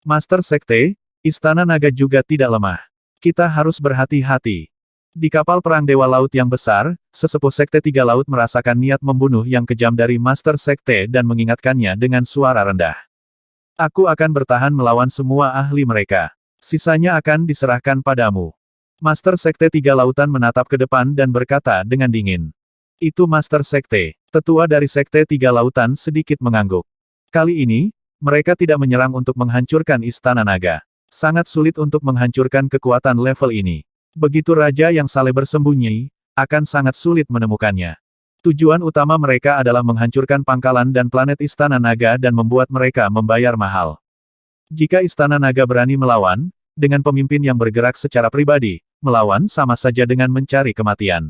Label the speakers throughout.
Speaker 1: Master Sekte, Istana Naga juga tidak lemah. Kita harus berhati-hati. Di kapal perang Dewa Laut yang besar, sesepuh Sekte Tiga Laut merasakan niat membunuh yang kejam dari Master Sekte dan mengingatkannya dengan suara rendah. Aku akan bertahan melawan semua ahli mereka. Sisanya akan diserahkan padamu. Master Sekte Tiga Lautan menatap ke depan dan berkata dengan dingin. Itu Master Sekte, tetua dari Sekte Tiga Lautan sedikit mengangguk. Kali ini, mereka tidak menyerang untuk menghancurkan Istana Naga. Sangat sulit untuk menghancurkan kekuatan level ini. Begitu Raja yang saleh bersembunyi, akan sangat sulit menemukannya. Tujuan utama mereka adalah menghancurkan pangkalan dan planet Istana Naga dan membuat mereka membayar mahal. Jika Istana Naga berani melawan, dengan pemimpin yang bergerak secara pribadi, melawan sama saja dengan mencari kematian.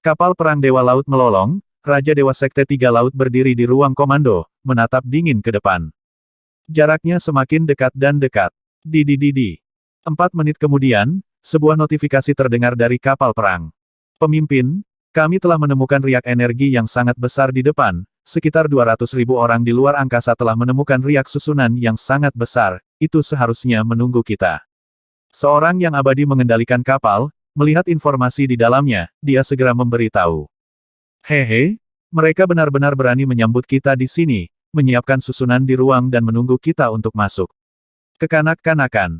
Speaker 1: Kapal perang Dewa Laut melolong, Raja Dewa Sekte Tiga Laut berdiri di ruang komando, menatap dingin ke depan. Jaraknya semakin dekat dan dekat. 4 menit kemudian, sebuah notifikasi terdengar dari kapal perang. Pemimpin, kami telah menemukan riak energi yang sangat besar di depan, sekitar 200.000 orang di luar angkasa telah menemukan riak susunan yang sangat besar, itu seharusnya menunggu kita. Seorang yang abadi mengendalikan kapal, melihat informasi di dalamnya, dia segera memberitahu. Hehe, mereka benar-benar berani menyambut kita di sini, menyiapkan susunan di ruang dan menunggu kita untuk masuk. Kekanak-kanakan.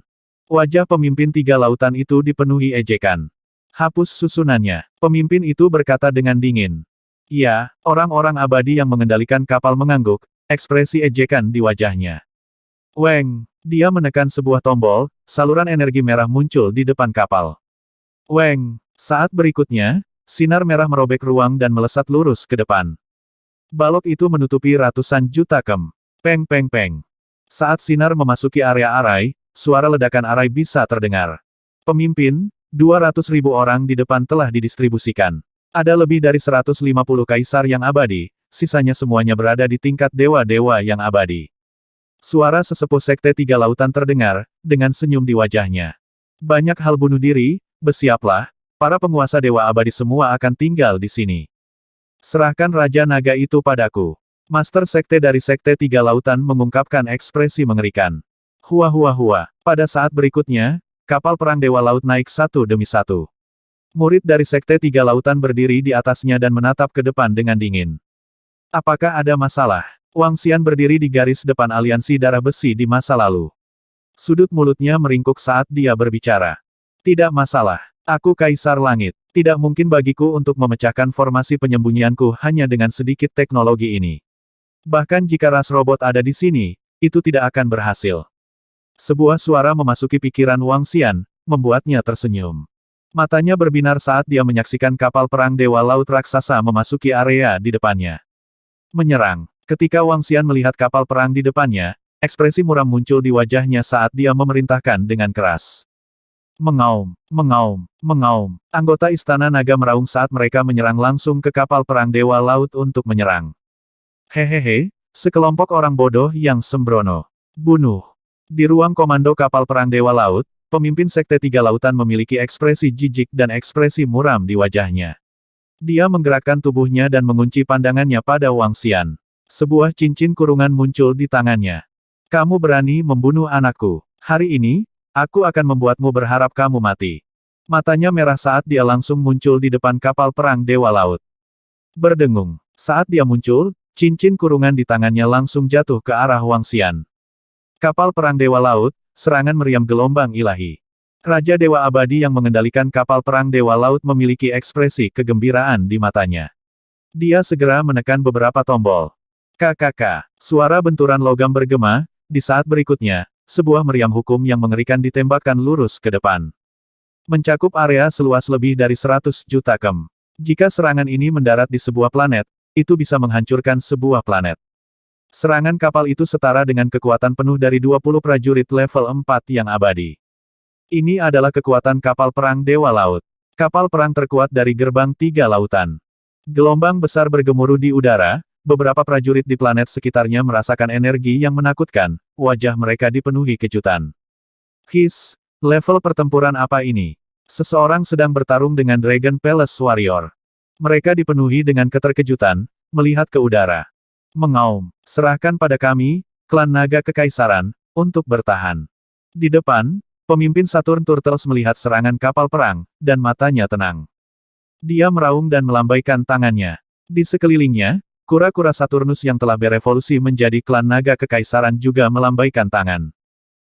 Speaker 1: Wajah pemimpin Tiga Lautan itu dipenuhi ejekan. Hapus susunannya. Pemimpin itu berkata dengan dingin. Ya, orang-orang abadi yang mengendalikan kapal mengangguk, ekspresi ejekan di wajahnya. Weng, dia menekan sebuah tombol, saluran energi merah muncul di depan kapal. Weng, saat berikutnya, sinar merah merobek ruang dan melesat lurus ke depan. Balok itu menutupi ratusan juta kem. Peng peng peng. Saat sinar memasuki area arai, suara ledakan arai bisa terdengar. Pemimpin, 200.000 orang di depan telah didistribusikan. Ada lebih dari 150 kaisar yang abadi, sisanya semuanya berada di tingkat dewa-dewa yang abadi. Suara sesepuh Sekte Tiga Lautan terdengar, dengan senyum di wajahnya. Banyak hal bunuh diri, bersiaplah, para penguasa dewa abadi semua akan tinggal di sini. Serahkan Raja Naga itu padaku. Master Sekte dari Sekte Tiga Lautan mengungkapkan ekspresi mengerikan. Hua hua hua. Pada saat berikutnya, kapal perang Dewa Laut naik satu demi satu. Murid dari Sekte Tiga Lautan berdiri di atasnya dan menatap ke depan dengan dingin. Apakah ada masalah? Wang Xian berdiri di garis depan aliansi darah besi di masa lalu. Sudut mulutnya meringkuk saat dia berbicara. Tidak masalah. Aku Kaisar Langit. Tidak mungkin bagiku untuk memecahkan formasi penyembunyianku hanya dengan sedikit teknologi ini. Bahkan jika ras robot ada di sini, itu tidak akan berhasil. Sebuah suara memasuki pikiran Wang Xian, membuatnya tersenyum. Matanya berbinar saat dia menyaksikan kapal perang Dewa Laut raksasa memasuki area di depannya. Menyerang. Ketika Wang Xian melihat kapal perang di depannya, ekspresi muram muncul di wajahnya saat dia memerintahkan dengan keras. Mengaum, mengaum, mengaum. Anggota Istana Naga meraung saat mereka menyerang langsung ke kapal perang Dewa Laut untuk menyerang. Hehehe, sekelompok orang bodoh yang sembrono. Bunuh. Di ruang komando kapal perang Dewa Laut, pemimpin Sekte Tiga Lautan memiliki ekspresi jijik dan ekspresi muram di wajahnya. Dia menggerakkan tubuhnya dan mengunci pandangannya pada Wang Xian. Sebuah cincin kurungan muncul di tangannya. Kamu berani membunuh anakku. Hari ini, aku akan membuatmu berharap kamu mati. Matanya merah saat dia langsung muncul di depan kapal perang Dewa Laut. Berdengung. Saat dia muncul, cincin kurungan di tangannya langsung jatuh ke arah Wang Xian. Kapal perang Dewa Laut, serangan meriam gelombang ilahi. Raja Dewa Abadi yang mengendalikan kapal perang Dewa Laut memiliki ekspresi kegembiraan di matanya. Dia segera menekan beberapa tombol. KKK. Suara benturan logam bergema, di saat berikutnya, sebuah meriam hukum yang mengerikan ditembakkan lurus ke depan. Mencakup area seluas lebih dari 100 juta kem. Jika serangan ini mendarat di sebuah planet, itu bisa menghancurkan sebuah planet. Serangan kapal itu setara dengan kekuatan penuh dari 20 prajurit level 4 yang abadi. Ini adalah kekuatan kapal perang Dewa Laut. Kapal perang terkuat dari gerbang tiga lautan. Gelombang besar bergemuruh di udara, beberapa prajurit di planet sekitarnya merasakan energi yang menakutkan, wajah mereka dipenuhi kejutan. His, level pertempuran apa ini? Seseorang sedang bertarung dengan Dragon Palace Warrior. Mereka dipenuhi dengan keterkejutan, melihat ke udara. Mengaum, serahkan pada kami, klan naga kekaisaran, untuk bertahan. Di depan, pemimpin Saturn Turtles melihat serangan kapal perang, dan matanya tenang. Dia meraung dan melambaikan tangannya. Di sekelilingnya, kura-kura Saturnus yang telah berevolusi menjadi klan naga kekaisaran juga melambaikan tangan.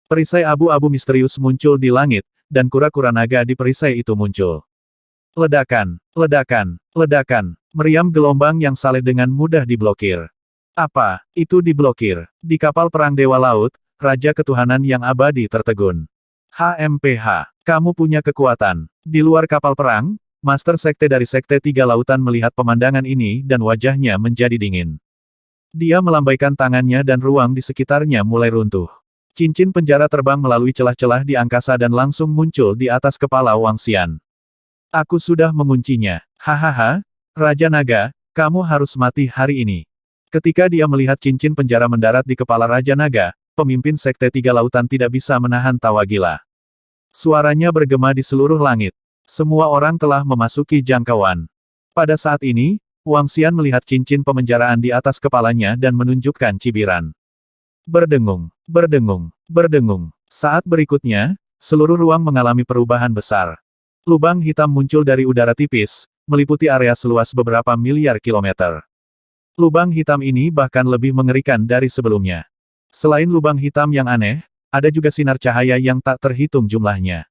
Speaker 1: Perisai abu-abu misterius muncul di langit, dan kura-kura naga di perisai itu muncul. Ledakan, ledakan, ledakan. Meriam gelombang yang saleh dengan mudah diblokir. Apa itu diblokir? Di kapal perang Dewa Laut, Raja Ketuhanan yang abadi tertegun. HMPH, kamu punya kekuatan. Di luar kapal perang, Master Sekte dari Sekte Tiga Lautan melihat pemandangan ini dan wajahnya menjadi dingin. Dia melambaikan tangannya dan ruang di sekitarnya mulai runtuh. Cincin penjara terbang melalui celah-celah di angkasa dan langsung muncul di atas kepala Wang Xian. Aku sudah menguncinya. Hahaha, Raja Naga, kamu harus mati hari ini. Ketika dia melihat cincin penjara mendarat di kepala Raja Naga, pemimpin Sekte Tiga Lautan tidak bisa menahan tawa gila. Suaranya bergema di seluruh langit. Semua orang telah memasuki jangkauan. Pada saat ini, Wang Xian melihat cincin pemenjaraan di atas kepalanya dan menunjukkan cibiran. Berdengung, berdengung, berdengung. Saat berikutnya, seluruh ruang mengalami perubahan besar. Lubang hitam muncul dari udara tipis, meliputi area seluas beberapa miliar kilometer. Lubang hitam ini bahkan lebih mengerikan dari sebelumnya. Selain lubang hitam yang aneh, ada juga sinar cahaya yang tak terhitung jumlahnya.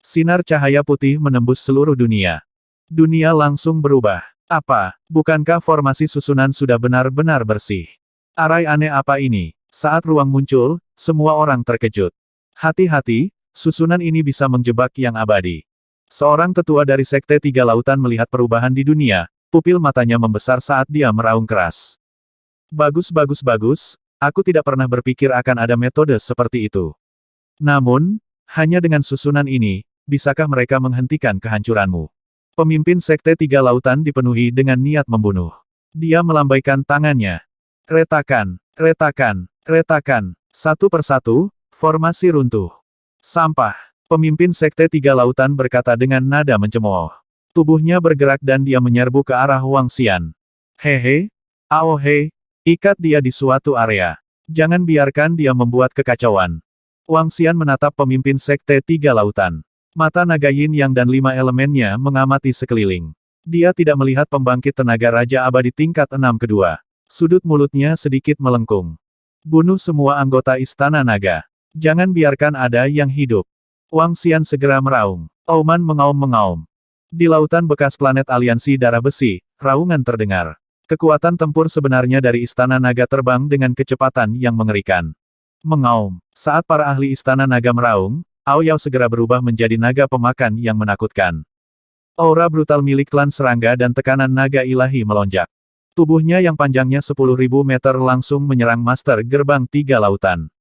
Speaker 1: Sinar cahaya putih menembus seluruh dunia. Dunia langsung berubah. Apa, bukankah formasi susunan sudah benar-benar bersih? Arai aneh apa ini? Saat ruang muncul, semua orang terkejut. Hati-hati, susunan ini bisa menjebak yang abadi. Seorang tetua dari Sekte Tiga Lautan melihat perubahan di dunia, pupil matanya membesar saat dia meraung keras. Bagus bagus bagus. Aku tidak pernah berpikir akan ada metode seperti itu. Namun, hanya dengan susunan ini, bisakah mereka menghentikan kehancuranmu? Pemimpin Sekte Tiga Lautan dipenuhi dengan niat membunuh. Dia melambaikan tangannya. Retakan, retakan, retakan. Satu persatu, formasi runtuh. Sampah. Pemimpin Sekte Tiga Lautan berkata dengan nada mencemooh. Tubuhnya bergerak dan dia menyerbu ke arah Wang Xian. Hehe, aohe. Ikat dia di suatu area. Jangan biarkan dia membuat kekacauan. Wang Xian menatap pemimpin Sekte Tiga Lautan. Mata naga yin yang dan 5 elemennya mengamati sekeliling. Dia tidak melihat pembangkit tenaga Raja Abadi tingkat 6 kedua. Sudut mulutnya sedikit melengkung. Bunuh semua anggota Istana Naga. Jangan biarkan ada yang hidup. Wang Xian segera meraung. Auman mengaum-mengaum. Di lautan bekas planet aliansi darah besi, raungan terdengar. Kekuatan tempur sebenarnya dari Istana Naga terbang dengan kecepatan yang mengerikan. Mengaum. Saat para ahli Istana Naga meraung, Ao Yao segera berubah menjadi naga pemakan yang menakutkan. Aura brutal milik klan serangga dan tekanan naga ilahi melonjak. Tubuhnya yang panjangnya 10.000 meter langsung menyerang Master Gerbang Tiga Lautan.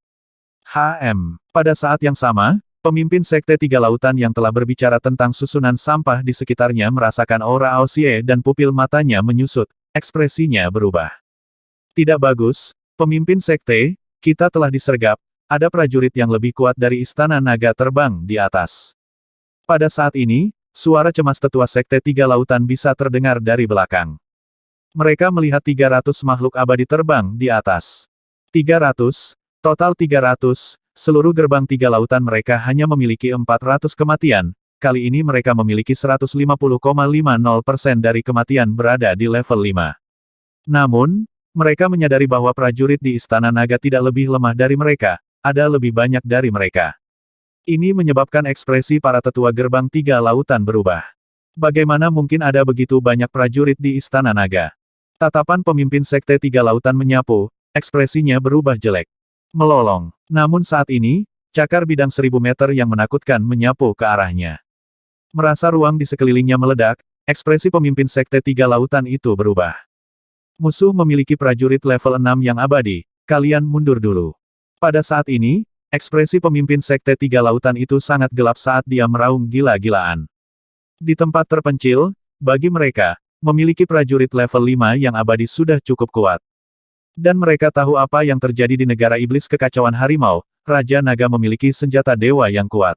Speaker 1: Pada saat yang sama, pemimpin Sekte Tiga Lautan yang telah berbicara tentang susunan sampah di sekitarnya merasakan aura Ao Xie dan pupil matanya menyusut. Ekspresinya berubah. Tidak bagus, pemimpin sekte, kita telah disergap, ada prajurit yang lebih kuat dari Istana Naga terbang di atas. Pada saat ini, suara cemas tetua Sekte Tiga Lautan bisa terdengar dari belakang. Mereka melihat 300 makhluk abadi terbang di atas. 300, total 300, seluruh gerbang Tiga Lautan mereka hanya memiliki 400 kematian. Kali ini mereka memiliki 150,50% dari kematian berada di level 5. Namun, mereka menyadari bahwa prajurit di Istana Naga tidak lebih lemah dari mereka, ada lebih banyak dari mereka. Ini menyebabkan ekspresi para tetua gerbang Tiga Lautan berubah. Bagaimana mungkin ada begitu banyak prajurit di Istana Naga? Tatapan pemimpin Sekte Tiga Lautan menyapu, ekspresinya berubah jelek. Melolong. Namun saat ini, cakar bidang 1000 meter yang menakutkan menyapu ke arahnya. Merasa ruang di sekelilingnya meledak, ekspresi pemimpin Sekte Tiga Lautan itu berubah. Musuh memiliki prajurit level 6 yang abadi, kalian mundur dulu. Pada saat ini, ekspresi pemimpin Sekte Tiga Lautan itu sangat gelap saat dia meraung gila-gilaan. Di tempat terpencil, bagi mereka, memiliki prajurit level 5 yang abadi sudah cukup kuat. Dan mereka tahu apa yang terjadi di negara iblis kekacauan harimau, Raja Naga memiliki senjata dewa yang kuat.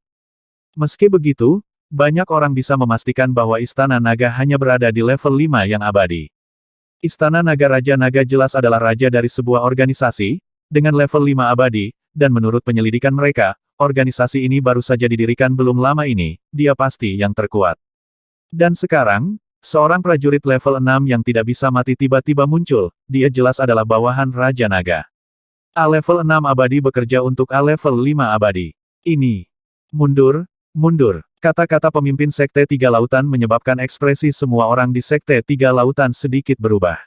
Speaker 1: Meski begitu, banyak orang bisa memastikan bahwa Istana Naga hanya berada di level 5 yang abadi. Istana Naga Raja Naga jelas adalah raja dari sebuah organisasi, dengan level 5 abadi, dan menurut penyelidikan mereka, organisasi ini baru saja didirikan belum lama ini, dia pasti yang terkuat. Dan sekarang, seorang prajurit level 6 yang tidak bisa mati tiba-tiba muncul, dia jelas adalah bawahan Raja Naga. A level 6 abadi bekerja untuk A level 5 abadi. Ini. Mundur, mundur. Kata-kata pemimpin Sekte Tiga Lautan menyebabkan ekspresi semua orang di Sekte Tiga Lautan sedikit berubah.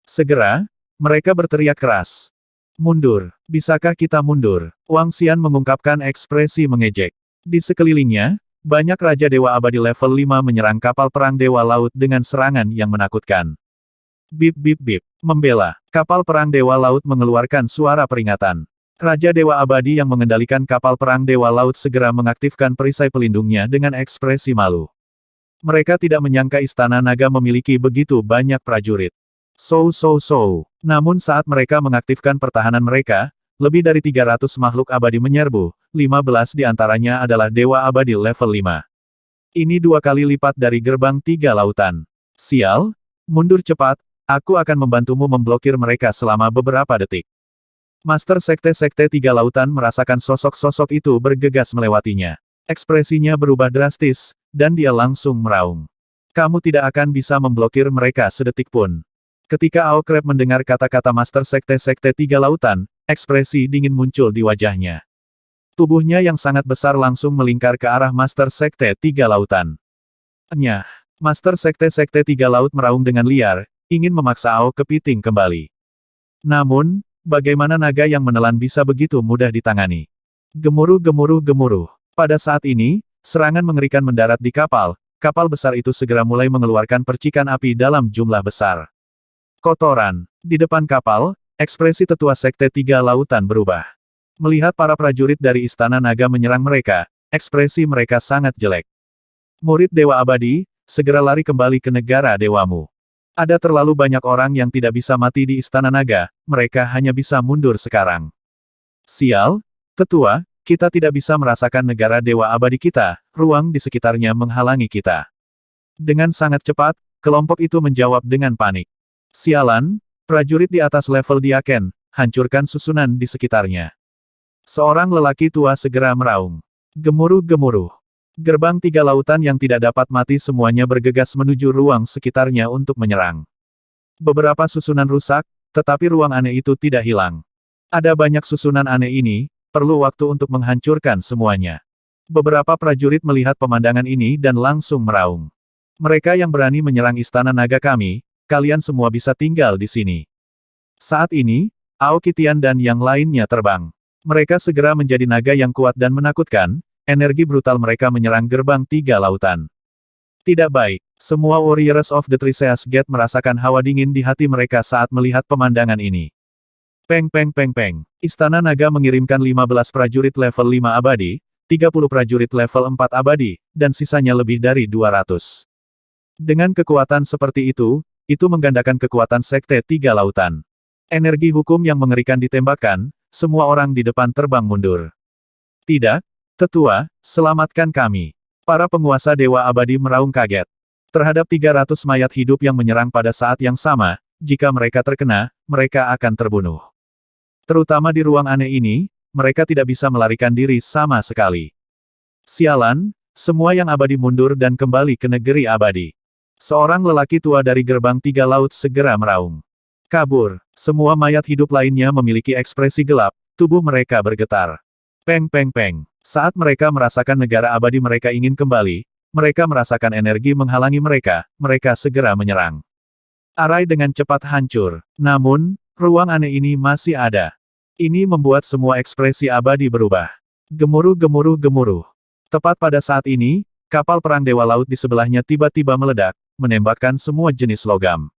Speaker 1: Segera, mereka berteriak keras. Mundur. Bisakah kita mundur? Wang Xian mengungkapkan ekspresi mengejek. Di sekelilingnya, banyak Raja Dewa Abadi level 5 menyerang kapal perang Dewa Laut dengan serangan yang menakutkan. Bip bip bip. Membela. Kapal perang Dewa Laut mengeluarkan suara peringatan. Raja Dewa Abadi yang mengendalikan kapal perang Dewa Laut segera mengaktifkan perisai pelindungnya dengan ekspresi malu. Mereka tidak menyangka Istana Naga memiliki begitu banyak prajurit. So. Namun saat mereka mengaktifkan pertahanan mereka, lebih dari 300 makhluk abadi menyerbu, 15 di antaranya adalah Dewa Abadi level 5. Ini 2 kali lipat dari gerbang 3 lautan. Sial, mundur cepat, aku akan membantumu memblokir mereka selama beberapa detik. Master Sekte-Sekte Tiga Lautan merasakan sosok-sosok itu bergegas melewatinya. Ekspresinya berubah drastis, dan dia langsung meraung. Kamu tidak akan bisa memblokir mereka sedetik pun. Ketika Ao Crab mendengar kata-kata Master Sekte-Sekte Tiga Lautan, ekspresi dingin muncul di wajahnya. Tubuhnya yang sangat besar langsung melingkar ke arah Master Sekte Tiga Lautan. Nyah! Master Sekte-Sekte Tiga Laut meraung dengan liar, ingin memaksa Ao kepiting kembali. Namun, bagaimana naga yang menelan bisa begitu mudah ditangani? Gemuruh. Pada saat ini, serangan mengerikan mendarat di kapal besar itu segera mulai mengeluarkan percikan api dalam jumlah besar. Kotoran. Di depan kapal, ekspresi tetua Sekte Tiga Lautan berubah. Melihat para prajurit dari Istana Naga menyerang mereka, ekspresi mereka sangat jelek. Murid Dewa Abadi, segera lari kembali ke negara dewamu. Ada terlalu banyak orang yang tidak bisa mati di Istana Naga, mereka hanya bisa mundur sekarang. Sial, tetua, kita tidak bisa merasakan negara Dewa Abadi kita, ruang di sekitarnya menghalangi kita. Dengan sangat cepat, kelompok itu menjawab dengan panik. Sialan, prajurit di atas level Diaken, hancurkan susunan di sekitarnya. Seorang lelaki tua segera meraung. Gemuruh. Gerbang 3 lautan yang tidak dapat mati semuanya bergegas menuju ruang sekitarnya untuk menyerang. Beberapa susunan rusak, tetapi ruang aneh itu tidak hilang. Ada banyak susunan aneh ini, perlu waktu untuk menghancurkan semuanya. Beberapa prajurit melihat pemandangan ini dan langsung meraung. Mereka yang berani menyerang Istana Naga kami, kalian semua bisa tinggal di sini. Saat ini, Aoki Tian dan yang lainnya terbang. Mereka segera menjadi naga yang kuat dan menakutkan. Energi brutal mereka menyerang gerbang 3 lautan. Tidak baik. Semua Warriors of the Triceas Gate merasakan hawa dingin di hati mereka saat melihat pemandangan ini. Peng. Istana Naga mengirimkan 15 prajurit level 5 abadi, 30 prajurit level 4 abadi, dan sisanya lebih dari 200. Dengan kekuatan seperti itu menggandakan kekuatan Sekte Tiga Lautan. Energi hukum yang mengerikan ditembakkan, semua orang di depan terbang mundur. Tidak. Tetua, selamatkan kami. Para penguasa Dewa Abadi meraung kaget. Terhadap 300 mayat hidup yang menyerang pada saat yang sama, jika mereka terkena, mereka akan terbunuh. Terutama di ruang aneh ini, mereka tidak bisa melarikan diri sama sekali. Sialan, semua yang abadi mundur dan kembali ke negeri abadi. Seorang lelaki tua dari gerbang 3 laut segera meraung. Kabur, semua mayat hidup lainnya memiliki ekspresi gelap, tubuh mereka bergetar. Peng. Saat mereka merasakan negara abadi mereka ingin kembali, mereka merasakan energi menghalangi mereka, mereka segera menyerang. Arai dengan cepat hancur. Namun, ruang aneh ini masih ada. Ini membuat semua ekspresi abadi berubah. Gemuruh. Tepat pada saat ini, kapal perang Dewa Laut di sebelahnya tiba-tiba meledak, menembakkan semua jenis logam.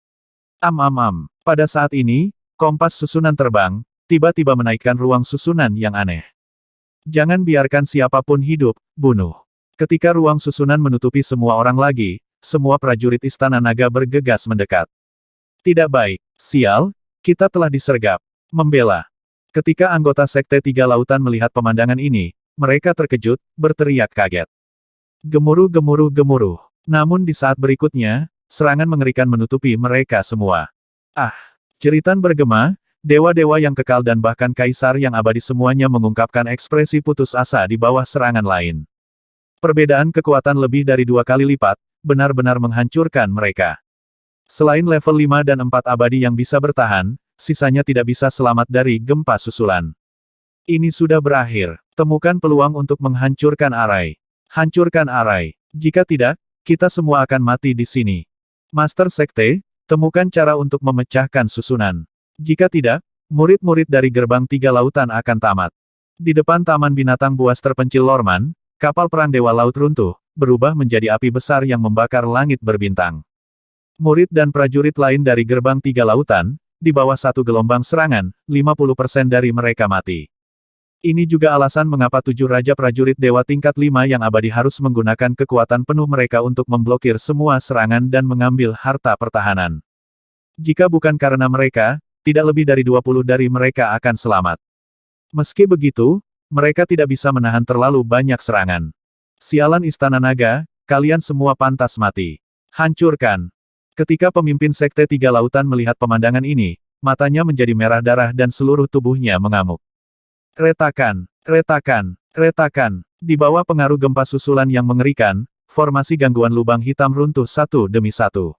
Speaker 1: Pada saat ini, kompas susunan terbang, tiba-tiba menaikkan ruang susunan yang aneh. Jangan biarkan siapapun hidup, bunuh. Ketika ruang susunan menutupi semua orang lagi, semua prajurit Istana Naga bergegas mendekat. Tidak baik, sial, kita telah disergap. Membela. Ketika anggota Sekte Tiga Lautan melihat pemandangan ini, mereka terkejut, berteriak kaget. Gemuruh. Namun di saat berikutnya, serangan mengerikan menutupi mereka semua. Jeritan bergema, Dewa-dewa yang kekal dan bahkan kaisar yang abadi semuanya mengungkapkan ekspresi putus asa di bawah serangan lain. Perbedaan kekuatan lebih dari 2 kali lipat, benar-benar menghancurkan mereka. Selain level 5 dan 4 abadi yang bisa bertahan, sisanya tidak bisa selamat dari gempa susulan. Ini sudah berakhir. Temukan peluang untuk menghancurkan Arai. Hancurkan Arai. Jika tidak, kita semua akan mati di sini. Master Sekte, temukan cara untuk memecahkan susunan. Jika tidak, murid-murid dari gerbang 3 lautan akan tamat. Di depan taman binatang buas terpencil Lorman, kapal perang Dewa Laut runtuh, berubah menjadi api besar yang membakar langit berbintang. Murid dan prajurit lain dari gerbang 3 lautan, di bawah satu gelombang serangan, 50% dari mereka mati. Ini juga alasan mengapa 7 raja prajurit dewa tingkat 5 yang abadi harus menggunakan kekuatan penuh mereka untuk memblokir semua serangan dan mengambil harta pertahanan. Jika bukan karena mereka, tidak lebih dari 20 dari mereka akan selamat. Meski begitu, mereka tidak bisa menahan terlalu banyak serangan. Sialan Istana Naga, kalian semua pantas mati. Hancurkan. Ketika pemimpin Sekte 3 Lautan melihat pemandangan ini, matanya menjadi merah darah dan seluruh tubuhnya mengamuk. Retakan, retakan, retakan. Di bawah pengaruh gempa susulan yang mengerikan, formasi gangguan lubang hitam runtuh satu demi satu.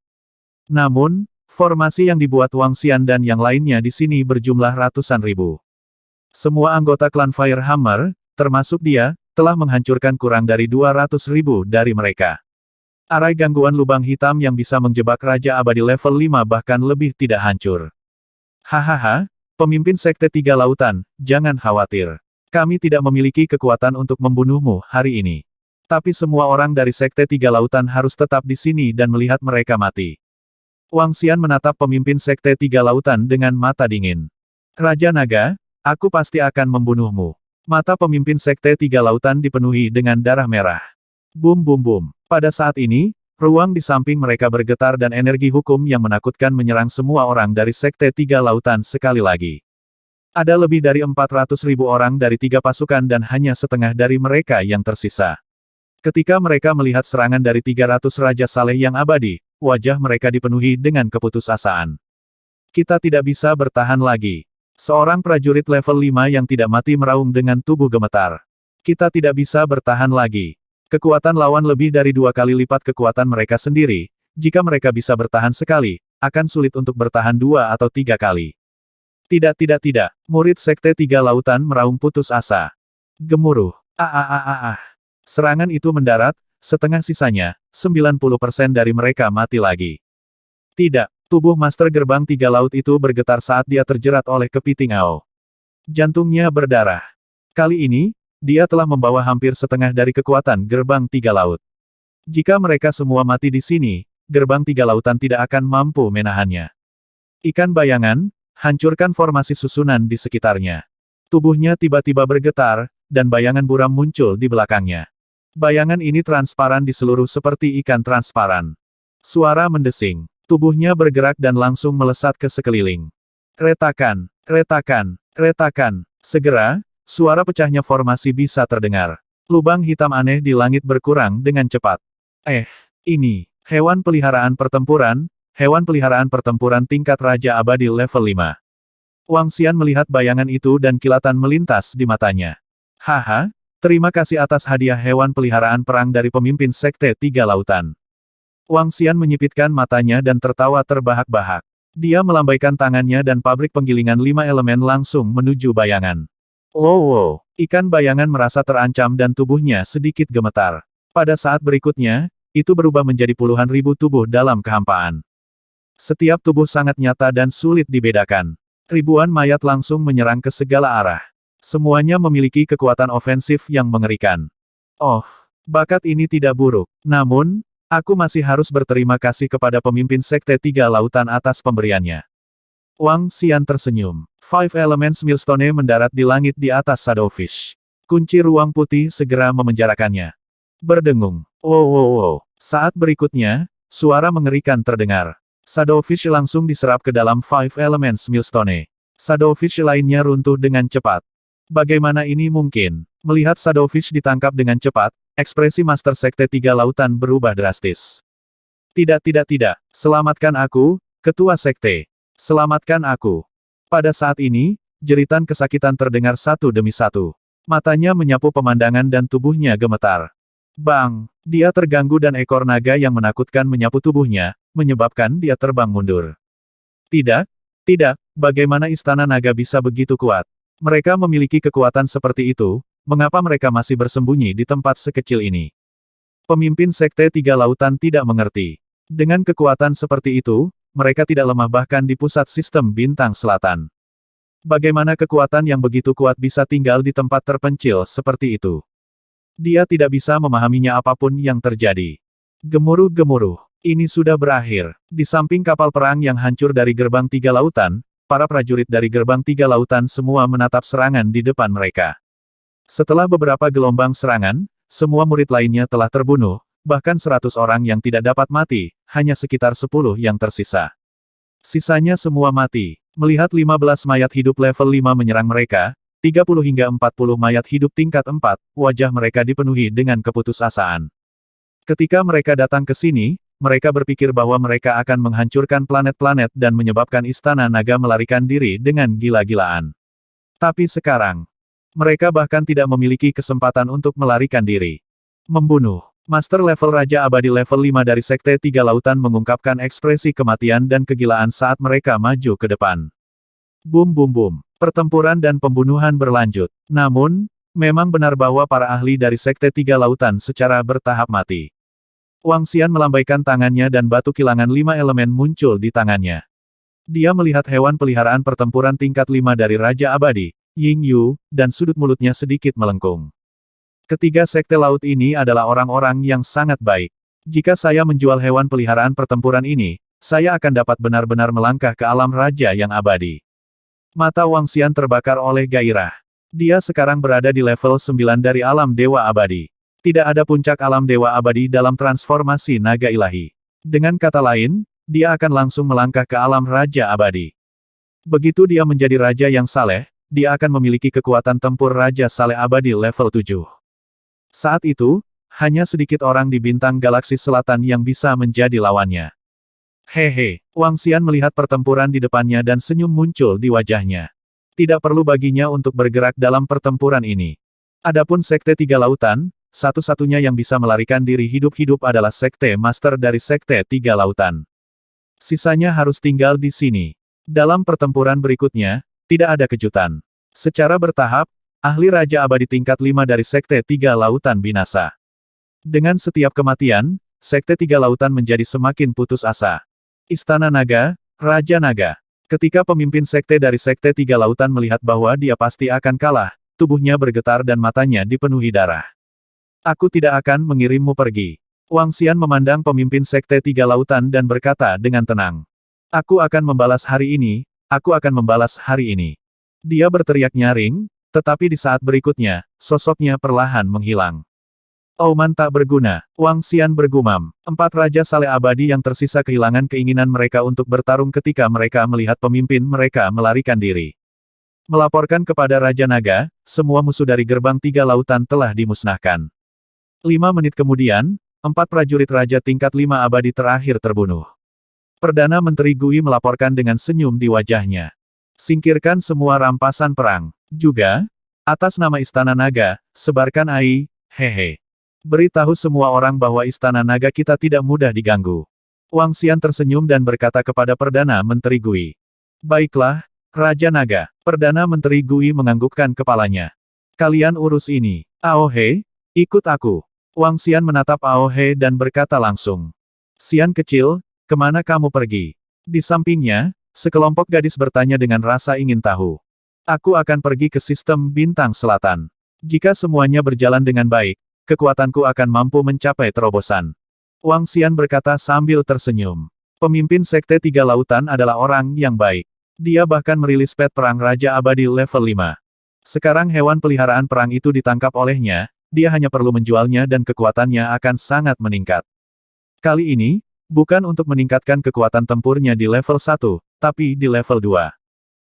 Speaker 1: Namun, formasi yang dibuat Wang Xian dan yang lainnya di sini berjumlah ratusan ribu. Semua anggota klan Firehammer, termasuk dia, telah menghancurkan kurang dari 200 ribu dari mereka. Arai gangguan lubang hitam yang bisa menjebak Raja Abadi level 5 bahkan lebih tidak hancur. Hahaha. Pemimpin Sekte 3 Lautan, jangan khawatir. Kami tidak memiliki kekuatan untuk membunuhmu hari ini. Tapi semua orang dari Sekte 3 Lautan harus tetap di sini dan melihat mereka mati. Wang Xian menatap pemimpin Sekte 3 Lautan dengan mata dingin. Raja Naga, aku pasti akan membunuhmu. Mata pemimpin Sekte 3 Lautan dipenuhi dengan darah merah. Bum bum bum. Pada saat ini, ruang di samping mereka bergetar dan energi hukum yang menakutkan menyerang semua orang dari Sekte 3 Lautan sekali lagi. Ada lebih dari 400 ribu orang dari 3 pasukan dan hanya setengah dari mereka yang tersisa. Ketika mereka melihat serangan dari 300 Raja Saleh yang abadi, wajah mereka dipenuhi dengan keputusasaan. Kita tidak bisa bertahan lagi. Seorang prajurit level 5 yang tidak mati meraung dengan tubuh gemetar. Kita tidak bisa bertahan lagi. Kekuatan lawan lebih dari 2 kali lipat kekuatan mereka sendiri. Jika mereka bisa bertahan sekali, akan sulit untuk bertahan 2 atau 3 kali. Tidak. Murid Sekte 3 Lautan meraung putus asa. Gemuruh. Serangan itu mendarat, setengah sisanya, 90% dari mereka mati lagi. Tidak. Tubuh Master Gerbang 3 Laut itu bergetar saat dia terjerat oleh kepiting Ao. Jantungnya berdarah. Kali ini, dia telah membawa hampir setengah dari kekuatan Gerbang 3 Laut. Jika mereka semua mati di sini, Gerbang 3 Lautan tidak akan mampu menahannya. Ikan bayangan, hancurkan formasi susunan di sekitarnya. Tubuhnya tiba-tiba bergetar, dan bayangan buram muncul di belakangnya. Bayangan ini transparan di seluruh seperti ikan transparan. Suara mendesing. Tubuhnya bergerak dan langsung melesat ke sekeliling. Retakan, retakan, retakan. Segera, suara pecahnya formasi bisa terdengar. Lubang hitam aneh di langit berkurang dengan cepat. Ini, hewan peliharaan pertempuran tingkat Raja Abadi level 5. Wang Xian melihat bayangan itu dan kilatan melintas di matanya. Haha, terima kasih atas hadiah hewan peliharaan perang dari pemimpin Sekte 3 Lautan. Wang Xian menyipitkan matanya dan tertawa terbahak-bahak. Dia melambaikan tangannya dan pabrik penggilingan 5 elemen langsung menuju bayangan. Wow! Ikan bayangan merasa terancam dan tubuhnya sedikit gemetar. Pada saat berikutnya, itu berubah menjadi puluhan ribu tubuh dalam kehampaan. Setiap tubuh sangat nyata dan sulit dibedakan. Ribuan mayat langsung menyerang ke segala arah. Semuanya memiliki kekuatan ofensif yang mengerikan. Oh, bakat ini tidak buruk. Namun, aku masih harus berterima kasih kepada pemimpin Sekte 3 Lautan atas pemberiannya. Wang Xian tersenyum. Five Elements Millstone mendarat di langit di atas Shadowfish. Kunci ruang putih segera memenjarakannya. Berdengung. Wow. Saat berikutnya, suara mengerikan terdengar. Shadowfish langsung diserap ke dalam Five Elements Millstone. Shadowfish lainnya runtuh dengan cepat. Bagaimana ini mungkin? Melihat Shadowfish ditangkap dengan cepat, ekspresi Master Sekte 3 Lautan berubah drastis. Tidak. Selamatkan aku, Ketua Sekte. Selamatkan aku. Pada saat ini, jeritan kesakitan terdengar satu demi satu. Matanya menyapu pemandangan dan tubuhnya gemetar. Bang! Dia terganggu dan ekor naga yang menakutkan menyapu tubuhnya, menyebabkan dia terbang mundur. Tidak, tidak, bagaimana istana naga bisa begitu kuat? Mereka memiliki kekuatan seperti itu, mengapa mereka masih bersembunyi di tempat sekecil ini? Pemimpin Sekte Tiga Lautan tidak mengerti. Dengan kekuatan seperti itu, mereka tidak lemah bahkan di pusat sistem bintang selatan. Bagaimana kekuatan yang begitu kuat bisa tinggal di tempat terpencil seperti itu? Dia tidak bisa memahaminya apapun yang terjadi. Gemuruh-gemuruh. Ini sudah berakhir. Di samping kapal perang yang hancur dari gerbang Tiga Lautan, para prajurit dari gerbang Tiga Lautan semua menatap serangan di depan mereka. Setelah beberapa gelombang serangan, semua murid lainnya telah terbunuh, bahkan 100 orang yang tidak dapat mati, hanya sekitar 10 yang tersisa. Sisanya semua mati. Melihat 15 mayat hidup level 5 menyerang mereka, 30 hingga 40 mayat hidup tingkat 4, wajah mereka dipenuhi dengan keputusasaan. Ketika mereka datang ke sini, mereka berpikir bahwa mereka akan menghancurkan planet-planet dan menyebabkan istana naga melarikan diri dengan gila-gilaan. Tapi sekarang, mereka bahkan tidak memiliki kesempatan untuk melarikan diri. Membunuh. Master level Raja Abadi level 5 dari Sekte Tiga Lautan mengungkapkan ekspresi kematian dan kegilaan saat mereka maju ke depan. Bum bum bum. Pertempuran dan pembunuhan berlanjut. Namun, memang benar bahwa para ahli dari Sekte Tiga Lautan secara bertahap mati. Wang Xian melambaikan tangannya dan batu kilangan 5 elemen muncul di tangannya. Dia melihat hewan peliharaan pertempuran tingkat 5 dari Raja Abadi, Ying Yu, dan sudut mulutnya sedikit melengkung. Ketiga sekte laut ini adalah orang-orang yang sangat baik. Jika saya menjual hewan peliharaan pertempuran ini, saya akan dapat benar-benar melangkah ke alam raja yang abadi. Mata Wang Xian terbakar oleh gairah. Dia sekarang berada di level 9 dari alam dewa abadi. Tidak ada puncak alam dewa abadi dalam transformasi naga ilahi. Dengan kata lain, dia akan langsung melangkah ke alam raja abadi. Begitu dia menjadi raja yang saleh, dia akan memiliki kekuatan tempur raja saleh abadi level 7. Saat itu, hanya sedikit orang di bintang galaksi selatan yang bisa menjadi lawannya. Hehe, Wang Xian melihat pertempuran di depannya dan senyum muncul di wajahnya. Tidak perlu baginya untuk bergerak dalam pertempuran ini. Adapun Sekte Tiga Lautan, satu-satunya yang bisa melarikan diri hidup-hidup adalah Sekte Master dari Sekte Tiga Lautan. Sisanya harus tinggal di sini. Dalam pertempuran berikutnya, tidak ada kejutan. Secara bertahap, ahli Raja Abadi tingkat 5 dari Sekte Tiga Lautan binasa. Dengan setiap kematian, Sekte Tiga Lautan menjadi semakin putus asa. Istana Naga, Raja Naga. Ketika pemimpin sekte dari Sekte Tiga Lautan melihat bahwa dia pasti akan kalah, tubuhnya bergetar dan matanya dipenuhi darah. Aku tidak akan mengirimmu pergi. Wang Xian memandang pemimpin Sekte Tiga Lautan dan berkata dengan tenang. Aku akan membalas hari ini, aku akan membalas hari ini. Dia berteriak nyaring, tetapi di saat berikutnya, sosoknya perlahan menghilang. Auman tak berguna, Wang Xian bergumam. 4 Raja Saleh Abadi yang tersisa kehilangan keinginan mereka untuk bertarung ketika mereka melihat pemimpin mereka melarikan diri. Melaporkan kepada Raja Naga, semua musuh dari gerbang Tiga Lautan telah dimusnahkan. 5 menit kemudian, 4 prajurit Raja tingkat 5 abadi terakhir terbunuh. Perdana Menteri Gui melaporkan dengan senyum di wajahnya. Singkirkan semua rampasan perang. Juga, atas nama Istana Naga, sebarkan AI, hehe. Beritahu semua orang bahwa Istana Naga kita tidak mudah diganggu. Wang Xian tersenyum dan berkata kepada Perdana Menteri Gui. Baiklah, Raja Naga. Perdana Menteri Gui menganggukkan kepalanya. Kalian urus ini. Aohe, ikut aku. Wang Xian menatap Aohe dan berkata langsung. Xian kecil, kemana kamu pergi? Di sampingnya, sekelompok gadis bertanya dengan rasa ingin tahu. Aku akan pergi ke sistem bintang selatan. Jika semuanya berjalan dengan baik, kekuatanku akan mampu mencapai terobosan. Wang Xian berkata sambil tersenyum. Pemimpin Sekte Tiga Lautan adalah orang yang baik. Dia bahkan merilis pet perang Raja Abadi level 5. Sekarang hewan peliharaan perang itu ditangkap olehnya, dia hanya perlu menjualnya dan kekuatannya akan sangat meningkat. Kali ini, bukan untuk meningkatkan kekuatan tempurnya di level 1, tapi di level 2.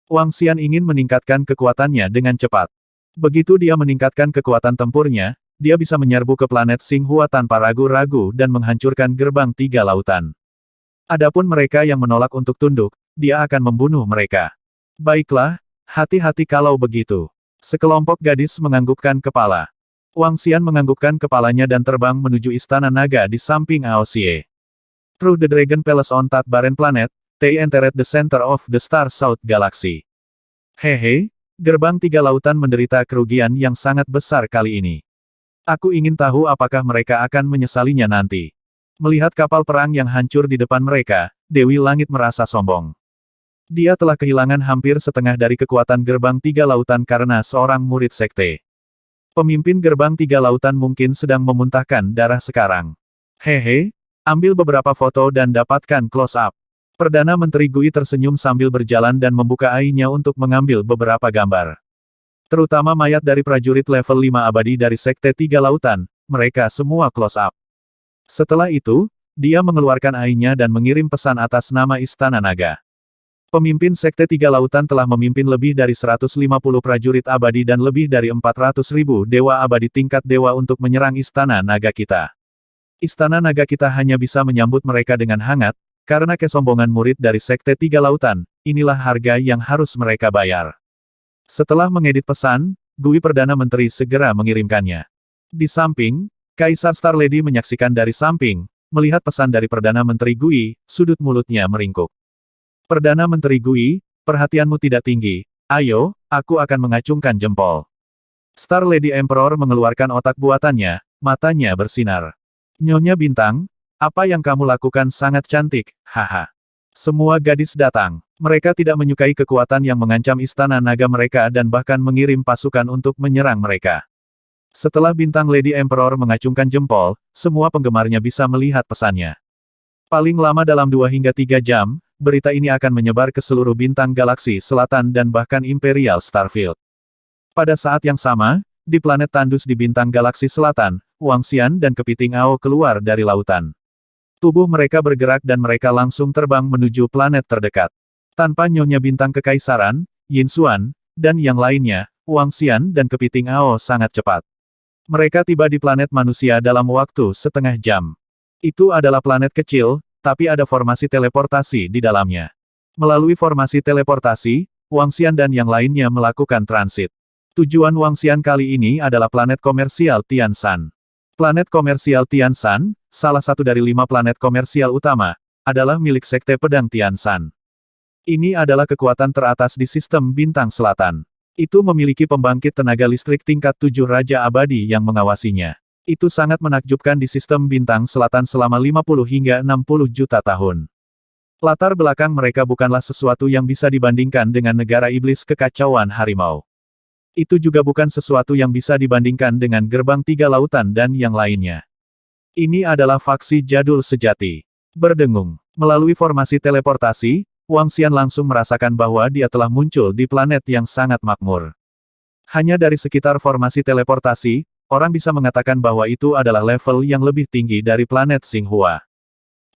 Speaker 1: Wang Xian ingin meningkatkan kekuatannya dengan cepat. Begitu dia meningkatkan kekuatan tempurnya, dia bisa menyerbu ke planet Xinghua tanpa ragu-ragu dan menghancurkan gerbang Tiga Lautan. Adapun mereka yang menolak untuk tunduk, dia akan membunuh mereka. Baiklah, hati-hati kalau begitu. Sekelompok gadis menganggukkan kepala. Wang Xian menganggukkan kepalanya dan terbang menuju istana naga di samping Aoxie. Through the Dragon Palace on Tat Baren Planet, they entered the center of the Star South Galaxy. Hehe, gerbang tiga lautan menderita kerugian yang sangat besar kali ini. Aku ingin tahu apakah mereka akan menyesalinya nanti. Melihat kapal perang yang hancur di depan mereka, Dewi Langit merasa sombong. Dia telah kehilangan hampir setengah dari kekuatan gerbang tiga lautan karena seorang murid sekte. Pemimpin gerbang tiga lautan mungkin sedang memuntahkan darah sekarang. Hehe, ambil beberapa foto dan dapatkan close-up. Perdana Menteri Gui tersenyum sambil berjalan dan membuka AI-nya untuk mengambil beberapa gambar. Terutama mayat dari prajurit level 5 abadi dari Sekte Tiga Lautan, mereka semua close-up. Setelah itu, dia mengeluarkan AI-nya dan mengirim pesan atas nama Istana Naga. Pemimpin Sekte Tiga Lautan telah memimpin lebih dari 150 prajurit abadi dan lebih dari 400.000 dewa abadi tingkat dewa untuk menyerang Istana Naga kita. Istana Naga kita hanya bisa menyambut mereka dengan hangat, karena kesombongan murid dari Sekte Tiga Lautan, inilah harga yang harus mereka bayar. Setelah mengedit pesan, Gui Perdana Menteri segera mengirimkannya. Di samping, Kaisar Star Lady menyaksikan dari samping, melihat pesan dari Perdana Menteri Gui, sudut mulutnya meringkuk. Perdana Menteri Gui, perhatianmu tidak tinggi. Ayo, aku akan mengacungkan jempol. Star Lady Emperor mengeluarkan otak buatannya, matanya bersinar. Nyonya Bintang, apa yang kamu lakukan sangat cantik, haha. Semua gadis datang. Mereka tidak menyukai kekuatan yang mengancam istana naga mereka dan bahkan mengirim pasukan untuk menyerang mereka. Setelah Bintang Lady Emperor mengacungkan jempol, semua penggemarnya bisa melihat pesannya. Paling lama dalam 2 hingga 3 jam, berita ini akan menyebar ke seluruh bintang galaksi selatan dan bahkan Imperial Starfield. Pada saat yang sama, di planet tandus di bintang galaksi selatan, Wang Xian dan Kepiting Ao keluar dari lautan. Tubuh mereka bergerak dan mereka langsung terbang menuju planet terdekat. Tanpa Nyonya Bintang Kekaisaran, Yin Xuan, dan yang lainnya, Wang Xian dan Kepiting Ao sangat cepat. Mereka tiba di planet manusia dalam waktu setengah jam. Itu adalah planet kecil, tapi ada formasi teleportasi di dalamnya. Melalui formasi teleportasi, Wang Xian dan yang lainnya melakukan transit. Tujuan Wang Xian kali ini adalah planet komersial Tianshan. Planet komersial Tianshan, salah satu dari 5 planet komersial utama, adalah milik Sekte Pedang Tianshan. Ini adalah kekuatan teratas di sistem bintang selatan. Itu memiliki pembangkit tenaga listrik tingkat 7 Raja Abadi yang mengawasinya. Itu sangat menakjubkan di sistem bintang selatan selama 50 hingga 60 juta tahun. Latar belakang mereka bukanlah sesuatu yang bisa dibandingkan dengan negara iblis kekacauan harimau. Itu juga bukan sesuatu yang bisa dibandingkan dengan gerbang tiga lautan dan yang lainnya. Ini adalah faksi jadul sejati. Berdengung. Melalui formasi teleportasi, Wang Xian langsung merasakan bahwa dia telah muncul di planet yang sangat makmur. Hanya dari sekitar formasi teleportasi, orang bisa mengatakan bahwa itu adalah level yang lebih tinggi dari planet Xinghua.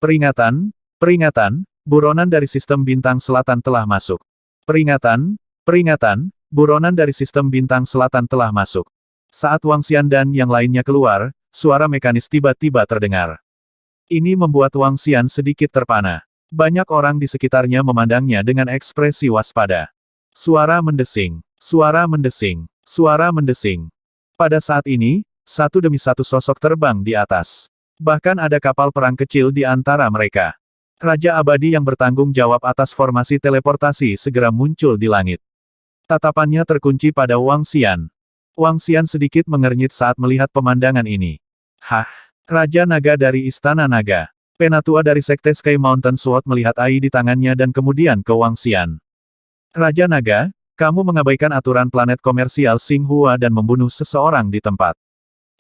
Speaker 1: Peringatan, peringatan, buronan dari sistem bintang selatan telah masuk. Peringatan, peringatan, buronan dari sistem bintang selatan telah masuk. Saat Wang Xian dan yang lainnya keluar, suara mekanis tiba-tiba terdengar. Ini membuat Wang Xian sedikit terpana. Banyak orang di sekitarnya memandangnya dengan ekspresi waspada. Suara mendesing, suara mendesing, suara mendesing. Pada saat ini, satu demi satu sosok terbang di atas. Bahkan ada kapal perang kecil di antara mereka. Raja Abadi yang bertanggung jawab atas formasi teleportasi segera muncul di langit. Tatapannya terkunci pada Wang Xian. Wang Xian sedikit mengernyit saat melihat pemandangan ini. Hah, Raja Naga dari Istana Naga. Penatua dari Sekte Sky Mountain Sword melihat AI di tangannya dan kemudian ke Wang Xian. Raja Naga, kamu mengabaikan aturan planet komersial Xinghua dan membunuh seseorang di tempat.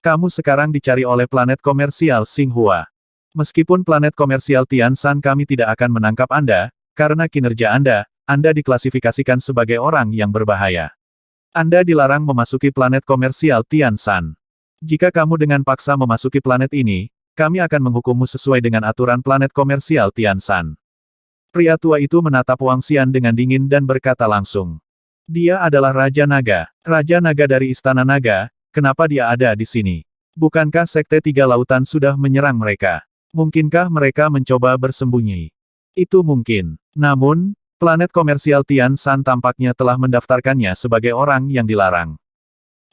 Speaker 1: Kamu sekarang dicari oleh planet komersial Xinghua. Meskipun planet komersial Tianshan kami tidak akan menangkap Anda, karena kinerja Anda diklasifikasikan sebagai orang yang berbahaya. Anda dilarang memasuki planet komersial Tianshan. Jika kamu dengan paksa memasuki planet ini, kami akan menghukummu sesuai dengan aturan planet komersial Tianshan. Pria tua itu menatap Wang Xian dengan dingin dan berkata langsung. Dia adalah Raja Naga. Raja Naga dari Istana Naga, kenapa dia ada di sini? Bukankah Sekte Tiga Lautan sudah menyerang mereka? Mungkinkah mereka mencoba bersembunyi? Itu mungkin. Namun, Planet komersial Tianshan tampaknya telah mendaftarkannya sebagai orang yang dilarang.